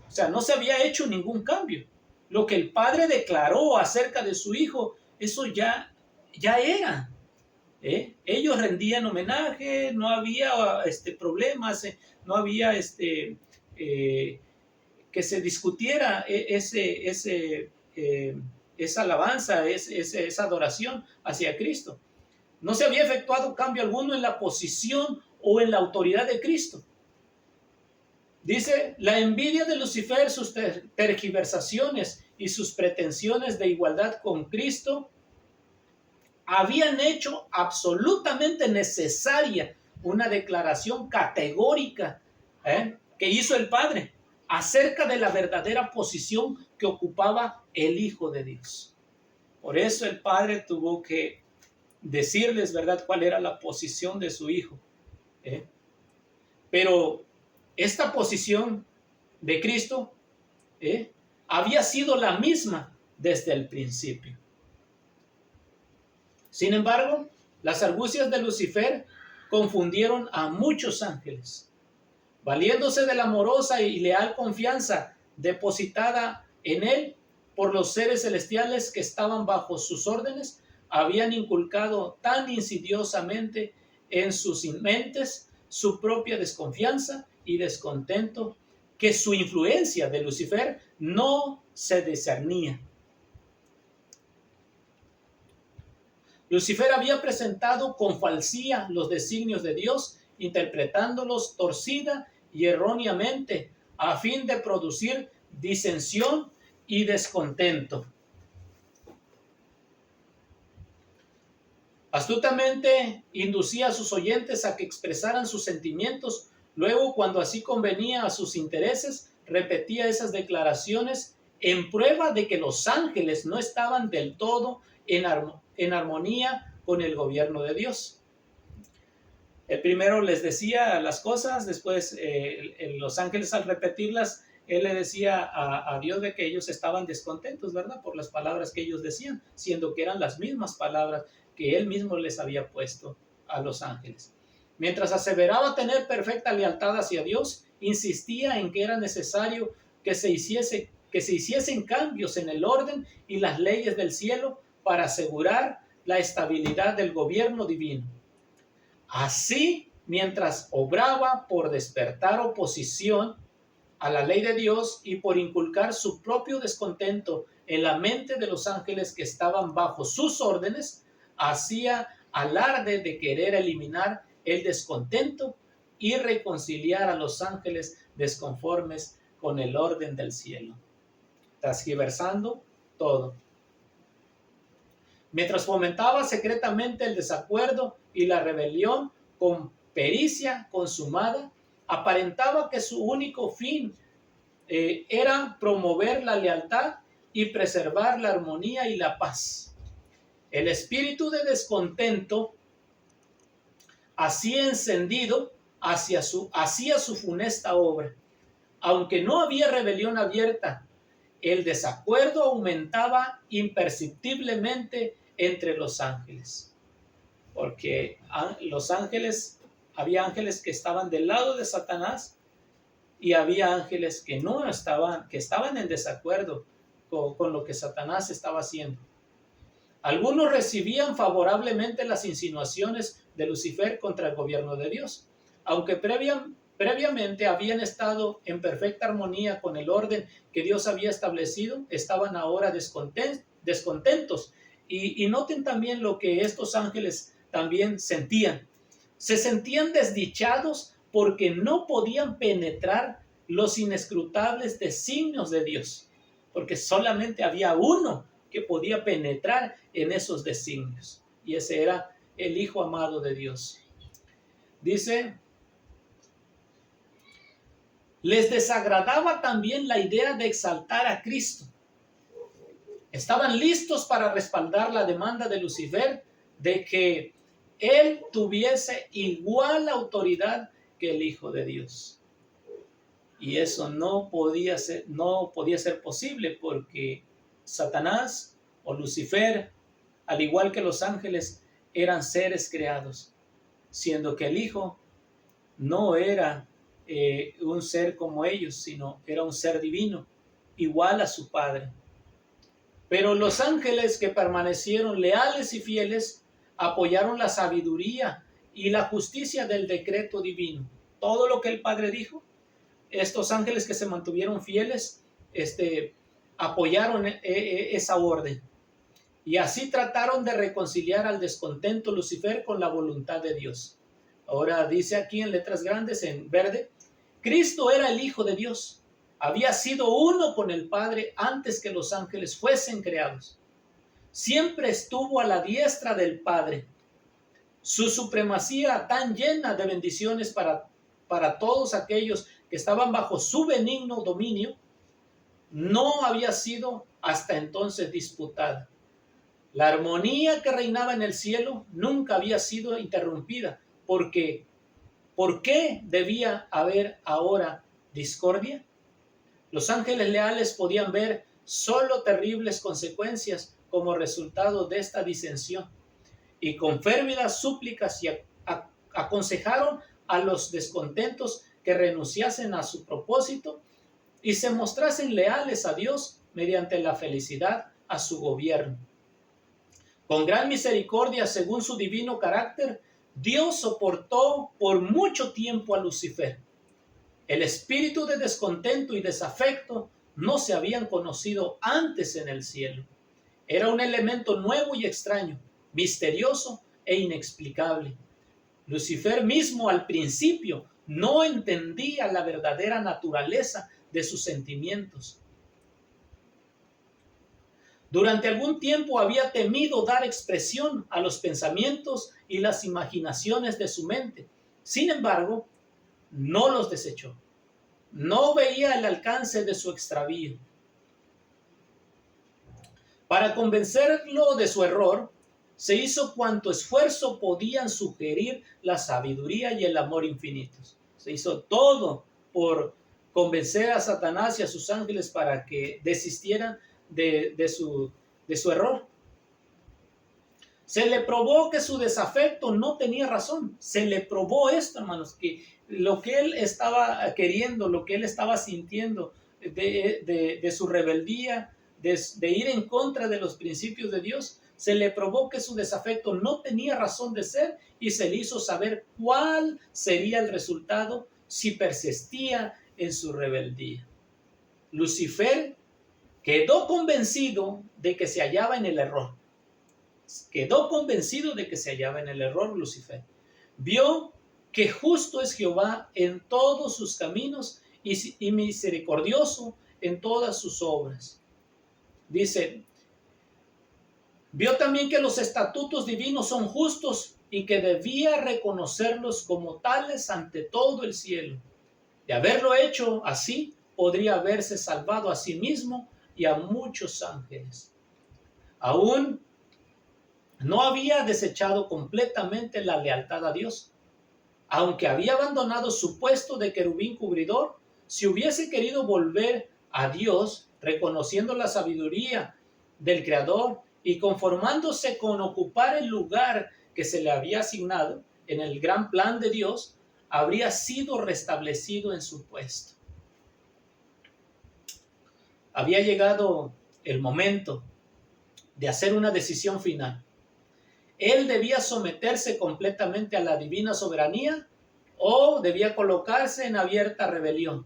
O sea, no se había hecho ningún cambio. Lo que el Padre declaró acerca de su Hijo, eso ya era. Ellos rendían homenaje, no había problemas, no había que se discutiera esa alabanza, esa adoración hacia Cristo. No se había efectuado cambio alguno en la posición o en la autoridad de Cristo. Dice, la envidia de Lucifer, sus tergiversaciones y sus pretensiones de igualdad con Cristo habían hecho absolutamente necesaria una declaración categórica que hizo el Padre acerca de la verdadera posición que ocupaba el Hijo de Dios. Por eso el Padre tuvo que decirles, ¿verdad?, cuál era la posición de su Hijo. Pero esta posición de Cristo había sido la misma desde el principio. Sin embargo, las argucias de Lucifer confundieron a muchos ángeles. Valiéndose de la amorosa y leal confianza depositada en él por los seres celestiales que estaban bajo sus órdenes, habían inculcado tan insidiosamente en sus mentes su propia desconfianza y descontento que su influencia de Lucifer no se discernía. Lucifer había presentado con falsía los designios de Dios, interpretándolos torcida y erróneamente, a fin de producir disensión y descontento. Astutamente inducía a sus oyentes a que expresaran sus sentimientos. Luego, cuando así convenía a sus intereses, repetía esas declaraciones en prueba de que los ángeles no estaban del todo en armonía con el gobierno de Dios. El primero les decía las cosas, después los ángeles, al repetirlas, él le decía a Dios de que ellos estaban descontentos, ¿verdad?, por las palabras que ellos decían, siendo que eran las mismas palabras que él mismo les había puesto a los ángeles. Mientras aseveraba tener perfecta lealtad hacia Dios, insistía en que era necesario que se hiciesen cambios en el orden y las leyes del cielo para asegurar la estabilidad del gobierno divino. Así, mientras obraba por despertar oposición a la ley de Dios y por inculcar su propio descontento en la mente de los ángeles que estaban bajo sus órdenes, hacía alarde de querer eliminar el descontento y reconciliar a los ángeles desconformes con el orden del cielo, transgiversando todo. Mientras fomentaba secretamente el desacuerdo y la rebelión con pericia consumada, aparentaba que su único fin era promover la lealtad y preservar la armonía y la paz. El espíritu de descontento, así encendido, hacía su funesta obra. Aunque no había rebelión abierta, el desacuerdo aumentaba imperceptiblemente entre los ángeles, porque había ángeles que estaban del lado de Satanás y había ángeles que estaban en desacuerdo con lo que Satanás estaba haciendo. Algunos recibían favorablemente las insinuaciones de Lucifer contra el gobierno de Dios, aunque previamente habían estado en perfecta armonía con el orden que Dios había establecido, estaban ahora descontentos. Y noten también lo que estos ángeles también sentían. Se sentían desdichados porque no podían penetrar los inescrutables designios de Dios, porque solamente había uno que podía penetrar en esos designios, y ese era el Hijo amado de Dios. Dice, les desagradaba también la idea de exaltar a Cristo. Estaban listos para respaldar la demanda de Lucifer de que él tuviese igual autoridad que el Hijo de Dios. Y eso no podía ser posible, porque Satanás o Lucifer, al igual que los ángeles, eran seres creados, siendo que el Hijo no era un ser como ellos, sino era un ser divino, igual a su Padre. Pero los ángeles, que permanecieron leales y fieles, apoyaron la sabiduría y la justicia del decreto divino. Todo lo que el Padre dijo, estos ángeles que se mantuvieron fieles, apoyaron esa orden. Y así trataron de reconciliar al descontento Lucifer con la voluntad de Dios. Ahora dice aquí en letras grandes, en verde, Cristo era el Hijo de Dios. Había sido uno con el Padre antes que los ángeles fuesen creados. Siempre estuvo a la diestra del Padre. Su supremacía tan llena de bendiciones para todos aquellos que estaban bajo su benigno dominio, no había sido hasta entonces disputada. La armonía que reinaba en el cielo nunca había sido interrumpida, porque ¿por qué debía haber ahora discordia? Los ángeles leales podían ver solo terribles consecuencias como resultado de esta disensión, y con férvidas súplicas aconsejaron a los descontentos que renunciasen a su propósito y se mostrasen leales a Dios mediante la felicidad a su gobierno. Con gran misericordia, según su divino carácter, Dios soportó por mucho tiempo a Lucifer. El espíritu de descontento y desafecto no se habían conocido antes en el cielo. Era un elemento nuevo y extraño, misterioso e inexplicable. Lucifer mismo al principio no entendía la verdadera naturaleza de sus sentimientos. Durante algún tiempo había temido dar expresión a los pensamientos y las imaginaciones de su mente. Sin embargo, no los desechó. No veía el alcance de su extravío. Para convencerlo de su error, se hizo cuanto esfuerzo podían sugerir la sabiduría y el amor infinitos. Se hizo todo por convencer a Satanás y a sus ángeles para que desistieran de su error. Se le probó que su desafecto no tenía razón. Se le probó esto, hermanos, que lo que él estaba queriendo, lo que él estaba sintiendo de su rebeldía, de ir en contra de los principios de Dios, se le probó que su desafecto no tenía razón de ser, y se le hizo saber cuál sería el resultado si persistía en su rebeldía. Lucifer quedó convencido de que se hallaba en el error. Quedó convencido de que se hallaba en el error, Lucifer. Vio que justo es Jehová en todos sus caminos y misericordioso en todas sus obras. Dice, vio también que los estatutos divinos son justos y que debía reconocerlos como tales ante todo el cielo. De haberlo hecho así, podría haberse salvado a sí mismo y a muchos ángeles. Aún no había desechado completamente la lealtad a Dios. Aunque había abandonado su puesto de querubín cubridor, si hubiese querido volver a Dios, reconociendo la sabiduría del Creador y conformándose con ocupar el lugar que se le había asignado en el gran plan de Dios, habría sido restablecido en su puesto. Había llegado el momento de hacer una decisión final. Él debía someterse completamente a la divina soberanía o debía colocarse en abierta rebelión.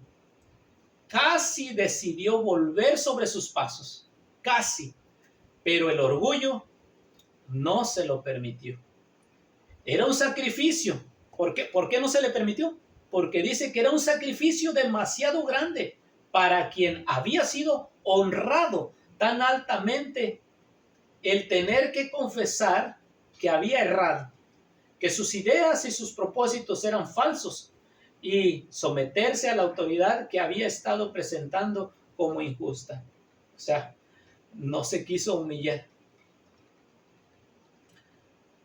Casi decidió volver sobre sus pasos, casi, pero el orgullo no se lo permitió. Era un sacrificio. ¿Por qué no se le permitió? Porque dice que era un sacrificio demasiado grande para quien había sido honrado tan altamente, el tener que confesar que había errado, que sus ideas y sus propósitos eran falsos y someterse a la autoridad que había estado presentando como injusta. O sea, no se quiso humillar.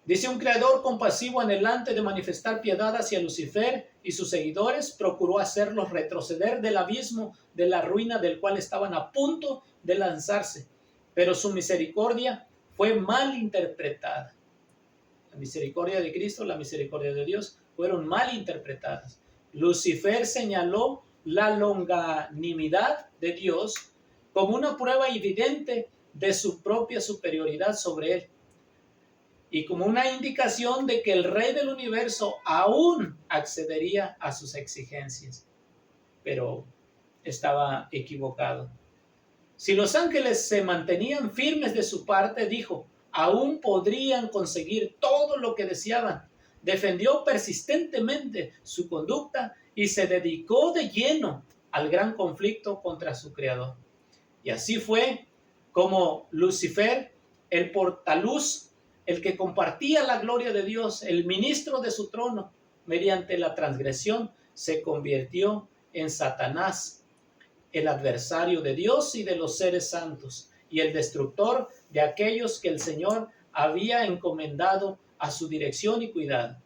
Dice: un creador compasivo, anhelante de manifestar piedad hacia Lucifer y sus seguidores, procuró hacerlos retroceder del abismo de la ruina del cual estaban a punto de lanzarse, pero su misericordia fue mal interpretada. La misericordia de Cristo, la misericordia de Dios, fueron mal interpretadas. Lucifer señaló la longanimidad de Dios como una prueba evidente de su propia superioridad sobre él, y como una indicación de que el Rey del universo aún accedería a sus exigencias. Pero estaba equivocado. Si los ángeles se mantenían firmes de su parte, dijo, aún podrían conseguir todo lo que deseaban. Defendió persistentemente su conducta y se dedicó de lleno al gran conflicto contra su creador. Y así fue como Lucifer, el portaluz, el que compartía la gloria de Dios, el ministro de su trono, mediante la transgresión, se convirtió en Satanás, el adversario de Dios y de los seres santos, y el destructor de aquellos que el Señor había encomendado a su dirección y cuidado.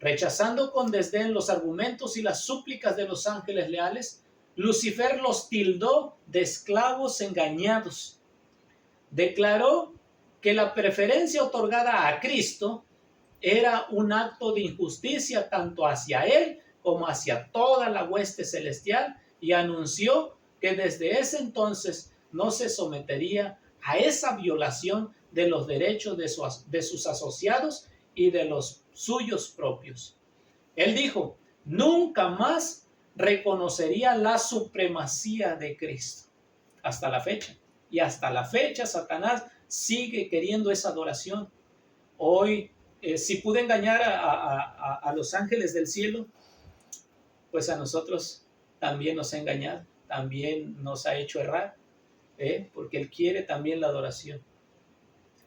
Rechazando con desdén los argumentos y las súplicas de los ángeles leales, Lucifer los tildó de esclavos engañados. Declaró que la preferencia otorgada a Cristo era un acto de injusticia tanto hacia él como hacia toda la hueste celestial, y anunció que desde ese entonces no se sometería a esa violación de los derechos de sus asociados y de los suyos propios. Él dijo, nunca más reconocería la supremacía de Cristo hasta la fecha. Y hasta la fecha Satanás sigue queriendo esa adoración. Hoy, si pude engañar a los ángeles del cielo, pues a nosotros también nos ha engañado, también nos ha hecho errar, porque Él quiere también la adoración.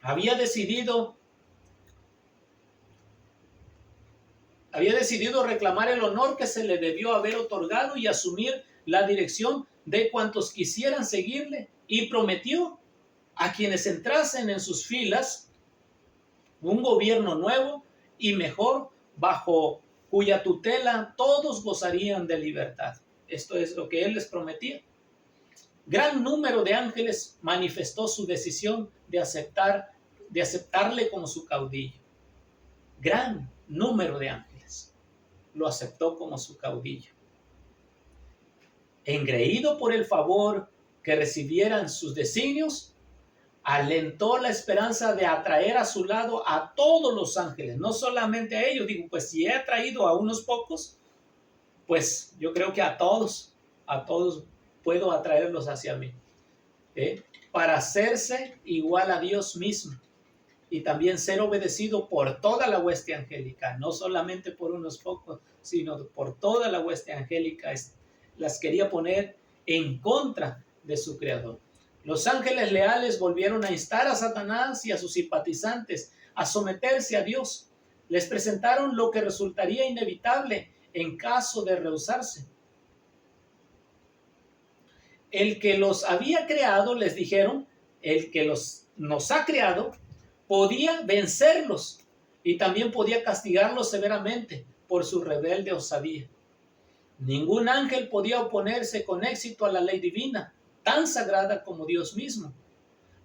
Había decidido reclamar el honor que se le debió haber otorgado y asumir la dirección de cuantos quisieran seguirle, y prometió a quienes entrasen en sus filas un gobierno nuevo y mejor, bajo cuya tutela todos gozarían de libertad. Esto es lo que él les prometía. Gran número de ángeles manifestó su decisión de aceptarle como su caudillo. Gran número de ángeles lo aceptó como su caudillo. Engreído por el favor que recibieran sus designios, alentó la esperanza de atraer a su lado a todos los ángeles, no solamente a ellos. Digo, pues si he atraído a unos pocos, pues yo creo que a todos puedo atraerlos hacia mí, para hacerse igual a Dios mismo y también ser obedecido por toda la hueste angélica, no solamente por unos pocos, sino por toda la hueste angélica. Las quería poner en contra de su creador. Los ángeles leales volvieron a instar a Satanás y a sus simpatizantes a someterse a Dios. Les presentaron lo que resultaría inevitable en caso de rehusarse. El que los había creado, les dijeron, el que nos ha creado, podía vencerlos y también podía castigarlos severamente por su rebelde osadía. Ningún ángel podía oponerse con éxito a la ley divina, tan sagrada como Dios mismo.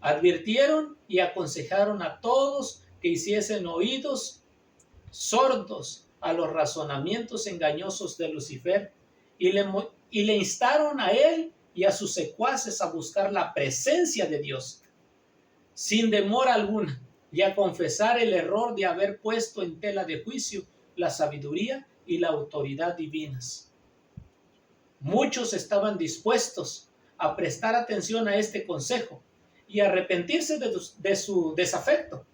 Advirtieron y aconsejaron a todos que hiciesen oídos sordos a los razonamientos engañosos de Lucifer, y le instaron a él y a sus secuaces a buscar la presencia de Dios sin demora alguna, y a confesar el error de haber puesto en tela de juicio la sabiduría y la autoridad divinas. Muchos estaban dispuestos a prestar atención a este consejo y a arrepentirse de su desafecto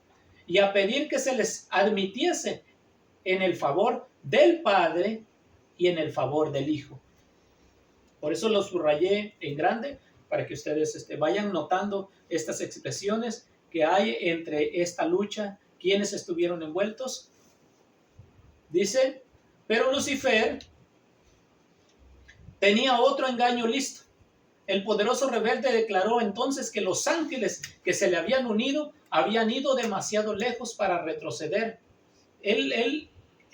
y a pedir que se les admitiese en el favor del Padre y en el favor del Hijo. Por eso lo subrayé en grande, para que ustedes vayan notando estas expresiones que hay entre esta lucha, quienes estuvieron envueltos. Dice, pero Lucifer tenía otro engaño listo. El poderoso rebelde declaró entonces que los ángeles que se le habían unido habían ido demasiado lejos para retroceder.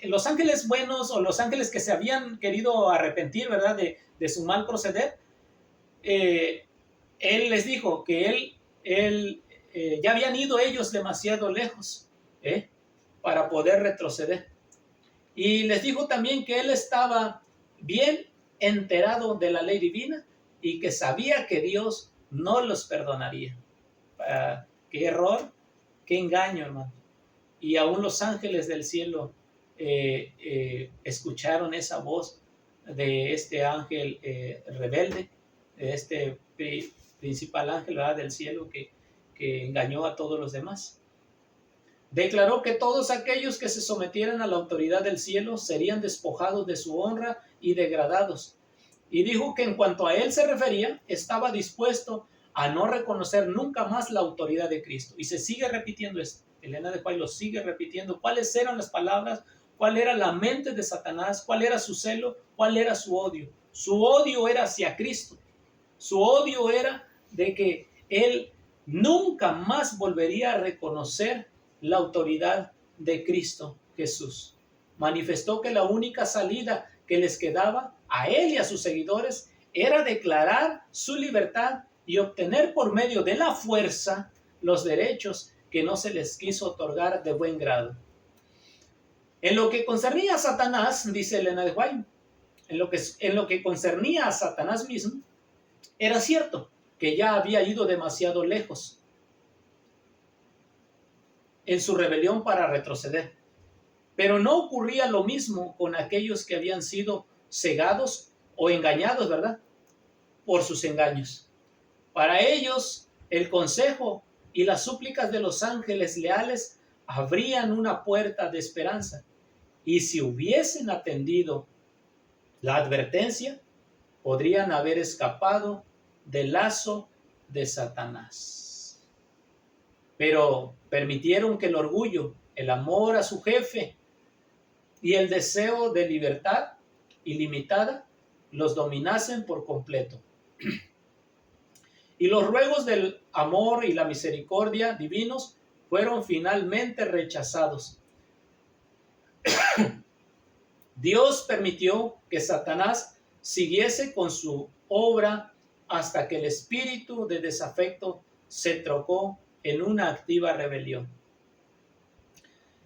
Los ángeles buenos, o los ángeles que se habían querido arrepentir, ¿verdad?, de su mal proceder, él les dijo que ya habían ido ellos demasiado lejos para poder retroceder. Y les dijo también que él estaba bien enterado de la ley divina y que sabía que Dios no los perdonaría. Qué error, qué engaño, hermano. Y aún los ángeles del cielo escucharon esa voz de este ángel rebelde, de este principal ángel, ¿verdad?, del cielo que engañó a todos los demás. Declaró que todos aquellos que se sometieran a la autoridad del cielo serían despojados de su honra y degradados. Y dijo que en cuanto a él se refería, estaba dispuesto a no reconocer nunca más la autoridad de Cristo. Y se sigue repitiendo esto. Elena de White lo sigue repitiendo. ¿Cuáles eran las palabras? ¿Cuál era la mente de Satanás? ¿Cuál era su celo? ¿Cuál era su odio? Su odio era hacia Cristo. Su odio era de que él nunca más volvería a reconocer la autoridad de Cristo Jesús. Manifestó que la única salida que les quedaba a él y a sus seguidores era declarar su libertad y obtener por medio de la fuerza los derechos que no se les quiso otorgar de buen grado. En lo que concernía a Satanás, dice Elena de White, en lo que concernía a Satanás mismo, era cierto que ya había ido demasiado lejos en su rebelión para retroceder. Pero no ocurría lo mismo con aquellos que habían sido cegados o engañados, ¿verdad?, por sus engaños. Para ellos, el consejo y las súplicas de los ángeles leales abrían una puerta de esperanza. Y si hubiesen atendido la advertencia, podrían haber escapado del lazo de Satanás. Pero permitieron que el orgullo, el amor a su jefe y el deseo de libertad ilimitada los dominasen por completo. Y los ruegos del amor y la misericordia divinos fueron finalmente rechazados. Dios permitió que Satanás siguiese con su obra hasta que el espíritu de desafecto se trocó en una activa rebelión.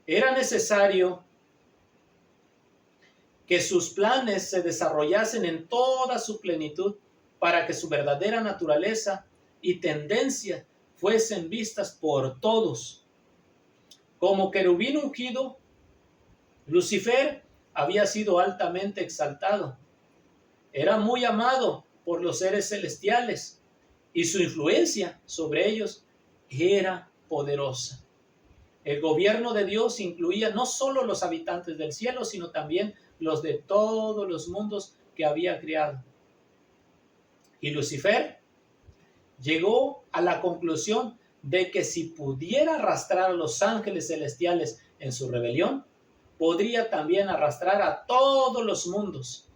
Era necesario que sus planes se desarrollasen en toda su plenitud para que su verdadera naturaleza y tendencia fuesen vistas por todos. Como querubín ungido, Lucifer había sido altamente exaltado. Era muy amado por los seres celestiales y su influencia sobre ellos era poderosa. El gobierno de Dios incluía no solo los habitantes del cielo, sino también los de todos los mundos que había creado. Y Lucifer llegó a la conclusión de que si pudiera arrastrar a los ángeles celestiales en su rebelión, podría también arrastrar a todos los mundos.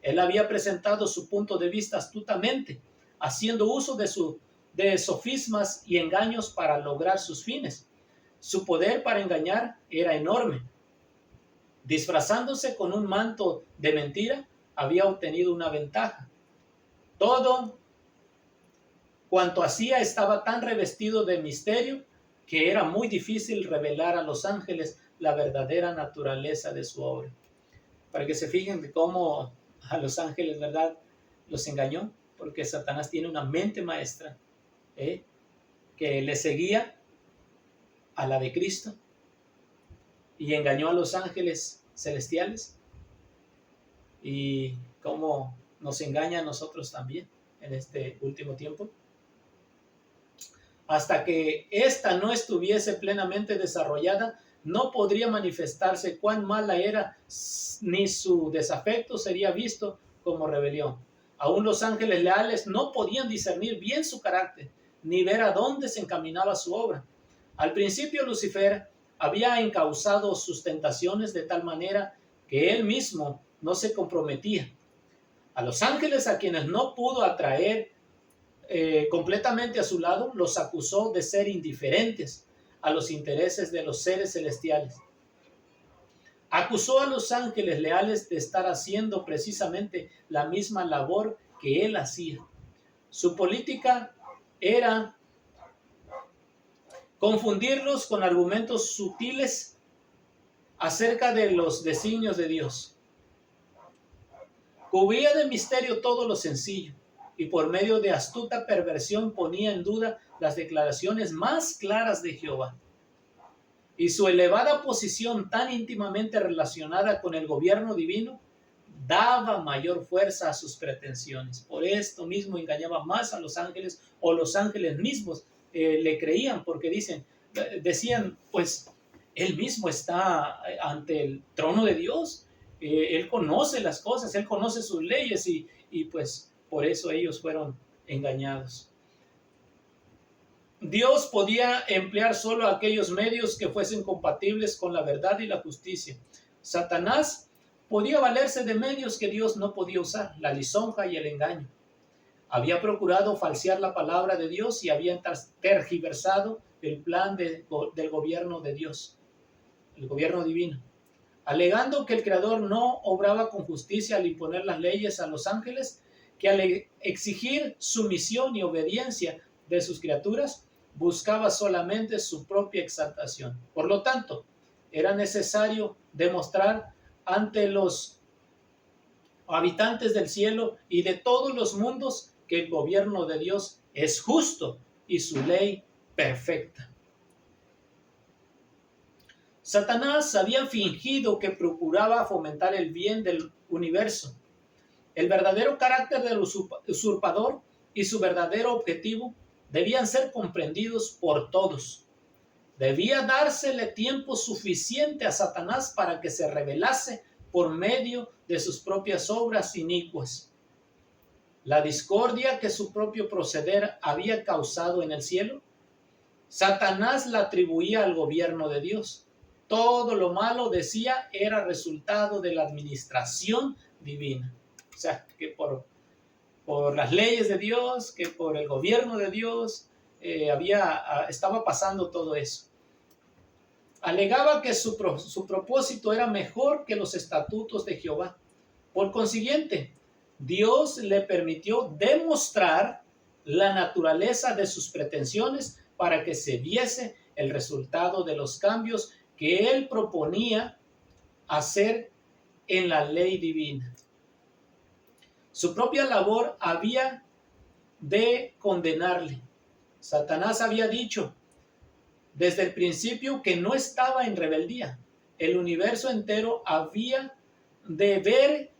Él había presentado su punto de vista astutamente, haciendo uso de sofismas y engaños para lograr sus fines. Su poder para engañar era enorme. Disfrazándose con un manto de mentira, había obtenido una ventaja. Todo cuanto hacía estaba tan revestido de misterio que era muy difícil revelar a los ángeles la verdadera naturaleza de su obra. Para que se fijen de cómo a los ángeles, ¿verdad?, los engañó, porque Satanás tiene una mente maestra que le seguía a la de Cristo y engañó a los ángeles celestiales y cómo nos engaña a nosotros también en este último tiempo. Hasta que ésta no estuviese plenamente desarrollada, no podría manifestarse cuán mala era, ni su desafecto sería visto como rebelión. Aún los ángeles leales no podían discernir bien su carácter, ni ver a dónde se encaminaba su obra. Al principio Lucifer había encauzado sus tentaciones de tal manera que él mismo no se comprometía. A los ángeles, a quienes no pudo atraer completamente a su lado, los acusó de ser indiferentes a los intereses de los seres celestiales. Acusó a los ángeles leales de estar haciendo precisamente la misma labor que él hacía. Su política era confundirlos con argumentos sutiles acerca de los designios de Dios. Cubría de misterio todo lo sencillo, y por medio de astuta perversión ponía en duda las declaraciones más claras de Jehová. Y su elevada posición tan íntimamente relacionada con el gobierno divino daba mayor fuerza a sus pretensiones. Por esto mismo engañaba más a los ángeles, o los ángeles mismos le creían, porque decían, pues él mismo está ante el trono de Dios, él conoce las cosas, él conoce sus leyes, y pues por eso ellos fueron engañados. Dios podía emplear solo aquellos medios que fuesen compatibles con la verdad y la justicia. Satanás podía valerse de medios que Dios no podía usar, la lisonja y el engaño. Había procurado falsear la palabra de Dios y había tergiversado el plan del gobierno de Dios, el gobierno divino, alegando que el Creador no obraba con justicia al imponer las leyes a los ángeles, que al exigir sumisión y obediencia de sus criaturas, buscaba solamente su propia exaltación. Por lo tanto, era necesario demostrar ante los habitantes del cielo y de todos los mundos que el gobierno de Dios es justo y su ley perfecta. Satanás había fingido que procuraba fomentar el bien del universo. El verdadero carácter del usurpador y su verdadero objetivo debían ser comprendidos por todos. Debía dársele tiempo suficiente a Satanás para que se revelase por medio de sus propias obras inicuas. La discordia que su propio proceder había causado en el cielo, Satanás la atribuía al gobierno de Dios. Todo lo malo, decía, era resultado de la administración divina. O sea, que por las leyes de Dios, que por el gobierno de Dios, estaba pasando todo eso. Alegaba que su propósito era mejor que los estatutos de Jehová. Por consiguiente, Dios le permitió demostrar la naturaleza de sus pretensiones para que se viese el resultado de los cambios que él proponía hacer en la ley divina. Su propia labor había de condenarle. Satanás había dicho desde el principio que no estaba en rebeldía. El universo entero había de ver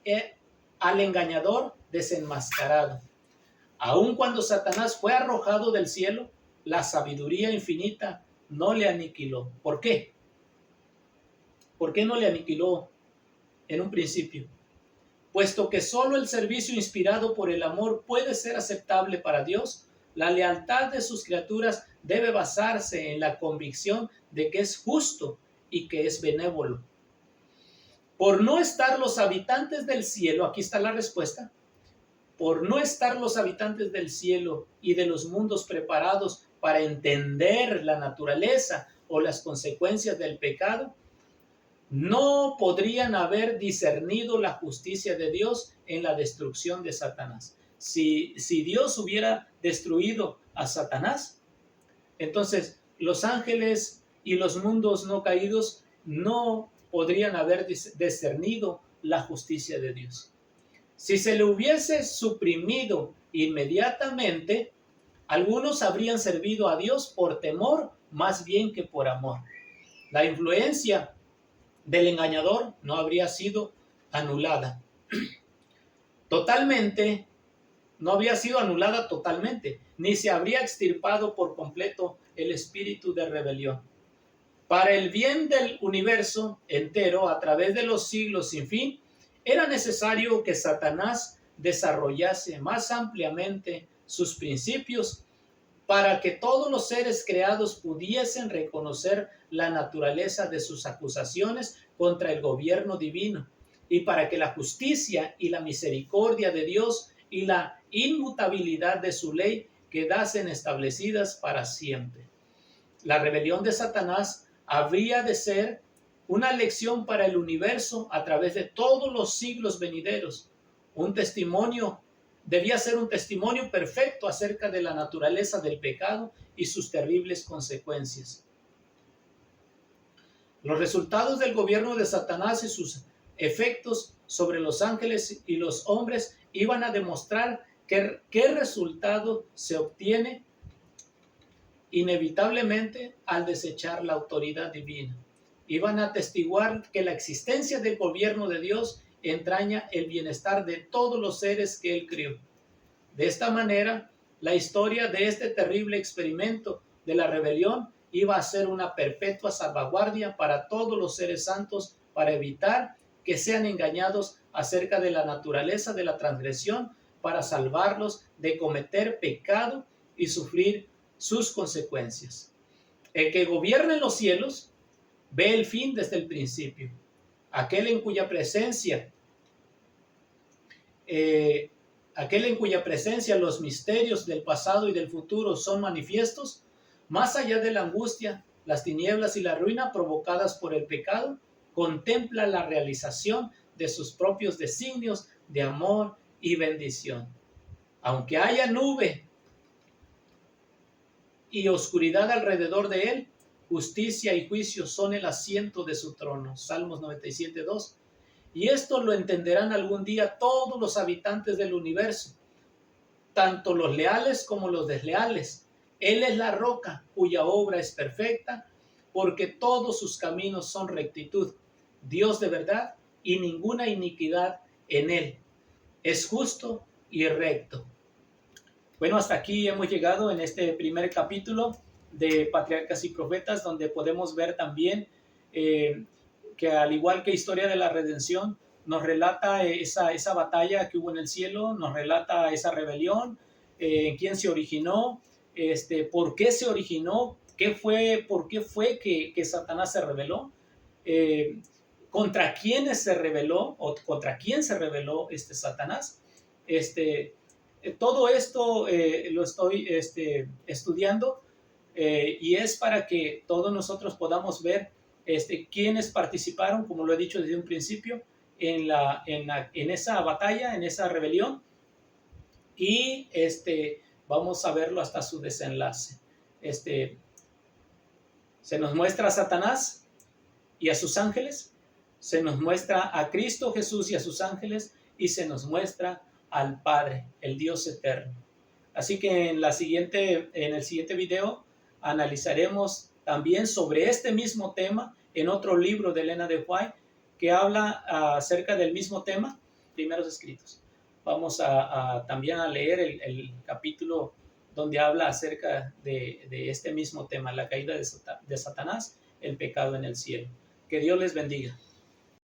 al engañador desenmascarado. Aun cuando Satanás fue arrojado del cielo, la sabiduría infinita no le aniquiló. ¿Por qué? ¿Por qué no le aniquiló en un principio? Puesto que solo el servicio inspirado por el amor puede ser aceptable para Dios, la lealtad de sus criaturas debe basarse en la convicción de que es justo y que es benévolo. Por no estar los habitantes del cielo, aquí está la respuesta, por no estar los habitantes del cielo y de los mundos preparados para entender la naturaleza o las consecuencias del pecado, no podrían haber discernido la justicia de Dios en la destrucción de Satanás. Si Dios hubiera destruido a Satanás, entonces los ángeles y los mundos no caídos no podrían haber discernido la justicia de Dios. Si se le hubiese suprimido inmediatamente, algunos habrían servido a Dios por temor más bien que por amor. La influencia del engañador no habría sido anulada. Totalmente, no había sido anulada totalmente, ni se habría extirpado por completo el espíritu de rebelión. Para el bien del universo entero, a través de los siglos sin fin, era necesario que Satanás desarrollase más ampliamente sus principios para que todos los seres creados pudiesen reconocer la naturaleza de sus acusaciones contra el gobierno divino, y para que la justicia y la misericordia de Dios y la inmutabilidad de su ley quedasen establecidas para siempre. La rebelión de Satanás habría de ser una lección para el universo a través de todos los siglos venideros, un testimonio. Debía ser un testimonio perfecto acerca de la naturaleza del pecado y sus terribles consecuencias. Los resultados del gobierno de Satanás y sus efectos sobre los ángeles y los hombres iban a demostrar qué resultado se obtiene inevitablemente al desechar la autoridad divina. Iban a atestiguar que la existencia del gobierno de Dios entraña el bienestar de todos los seres que Él crió. De esta manera, la historia de este terrible experimento de la rebelión iba a ser una perpetua salvaguardia para todos los seres santos, para evitar que sean engañados acerca de la naturaleza de la transgresión, para salvarlos de cometer pecado y sufrir sus consecuencias. El que gobierna en los cielos ve el fin desde el principio. Aquel en cuya presencia los misterios del pasado y del futuro son manifiestos, más allá de la angustia, las tinieblas y la ruina provocadas por el pecado, contempla la realización de sus propios designios de amor y bendición. Aunque haya nube y oscuridad alrededor de él, justicia y juicio son el asiento de su trono. Salmos 97:2. Y esto lo entenderán algún día todos los habitantes del universo, tanto los leales como los desleales. Él es la roca cuya obra es perfecta, porque todos sus caminos son rectitud. Dios de verdad y ninguna iniquidad en él. Es justo y recto. Bueno, hasta aquí hemos llegado en este primer capítulo de Patriarcas y Profetas, donde podemos ver también que al igual que Historia de la Redención, nos relata esa batalla que hubo en el cielo, nos relata esa rebelión, quién se originó, por qué se originó, por qué fue que Satanás se rebeló, contra quiénes se rebeló o contra quién se rebeló Satanás. Todo esto lo estoy estudiando y es para que todos nosotros podamos ver quiénes participaron, como lo he dicho desde un principio, en esa batalla, en esa rebelión, y vamos a verlo hasta su desenlace. Se nos muestra a Satanás y a sus ángeles, se nos muestra a Cristo Jesús y a sus ángeles, y se nos muestra al Padre, el Dios eterno. Así que en el siguiente video analizaremos también sobre este mismo tema en otro libro de Elena de White que habla acerca del mismo tema, Primeros Escritos. Vamos también a leer el capítulo donde habla acerca de este mismo tema, la caída de Satanás, el pecado en el cielo. Que Dios les bendiga.